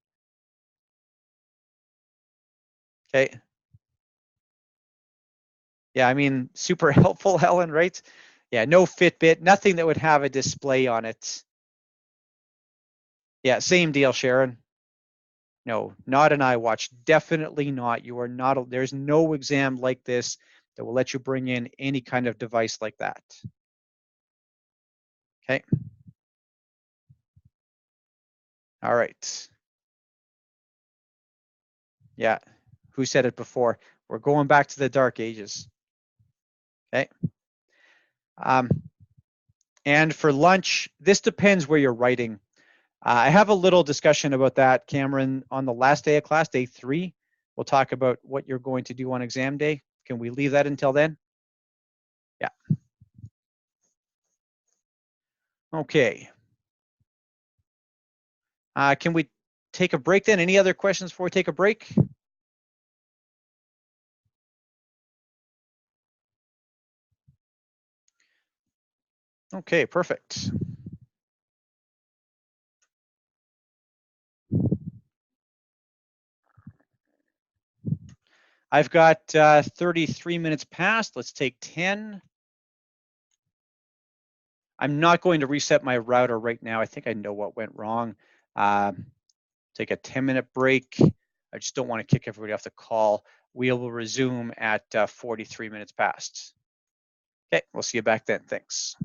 Speaker 1: Okay. Yeah, I mean, super helpful, Helen, right? Yeah, no Fitbit, nothing that would have a display on it. Yeah, same deal, Sharon. No, not an iWatch. Definitely not. You are not, there's no exam like this that will let you bring in any kind of device like that. Okay. All right. Yeah. Who said it before? We're going back to the dark ages. Okay. Um, and for lunch, this depends where you're writing. I have a little discussion about that, Cameron, on the last day of class, day 3. We'll talk about what you're going to do on exam day. Can we leave that until then? Yeah. Okay. Can we take a break then? Any other questions before we take a break? Okay, perfect. I've got 33 minutes past. Let's take 10. I'm not going to reset my router right now. I think I know what went wrong. Take a 10-minute break. I just don't want to kick everybody off the call. We will resume at 43 minutes past. Okay, we'll see you back then. Thanks.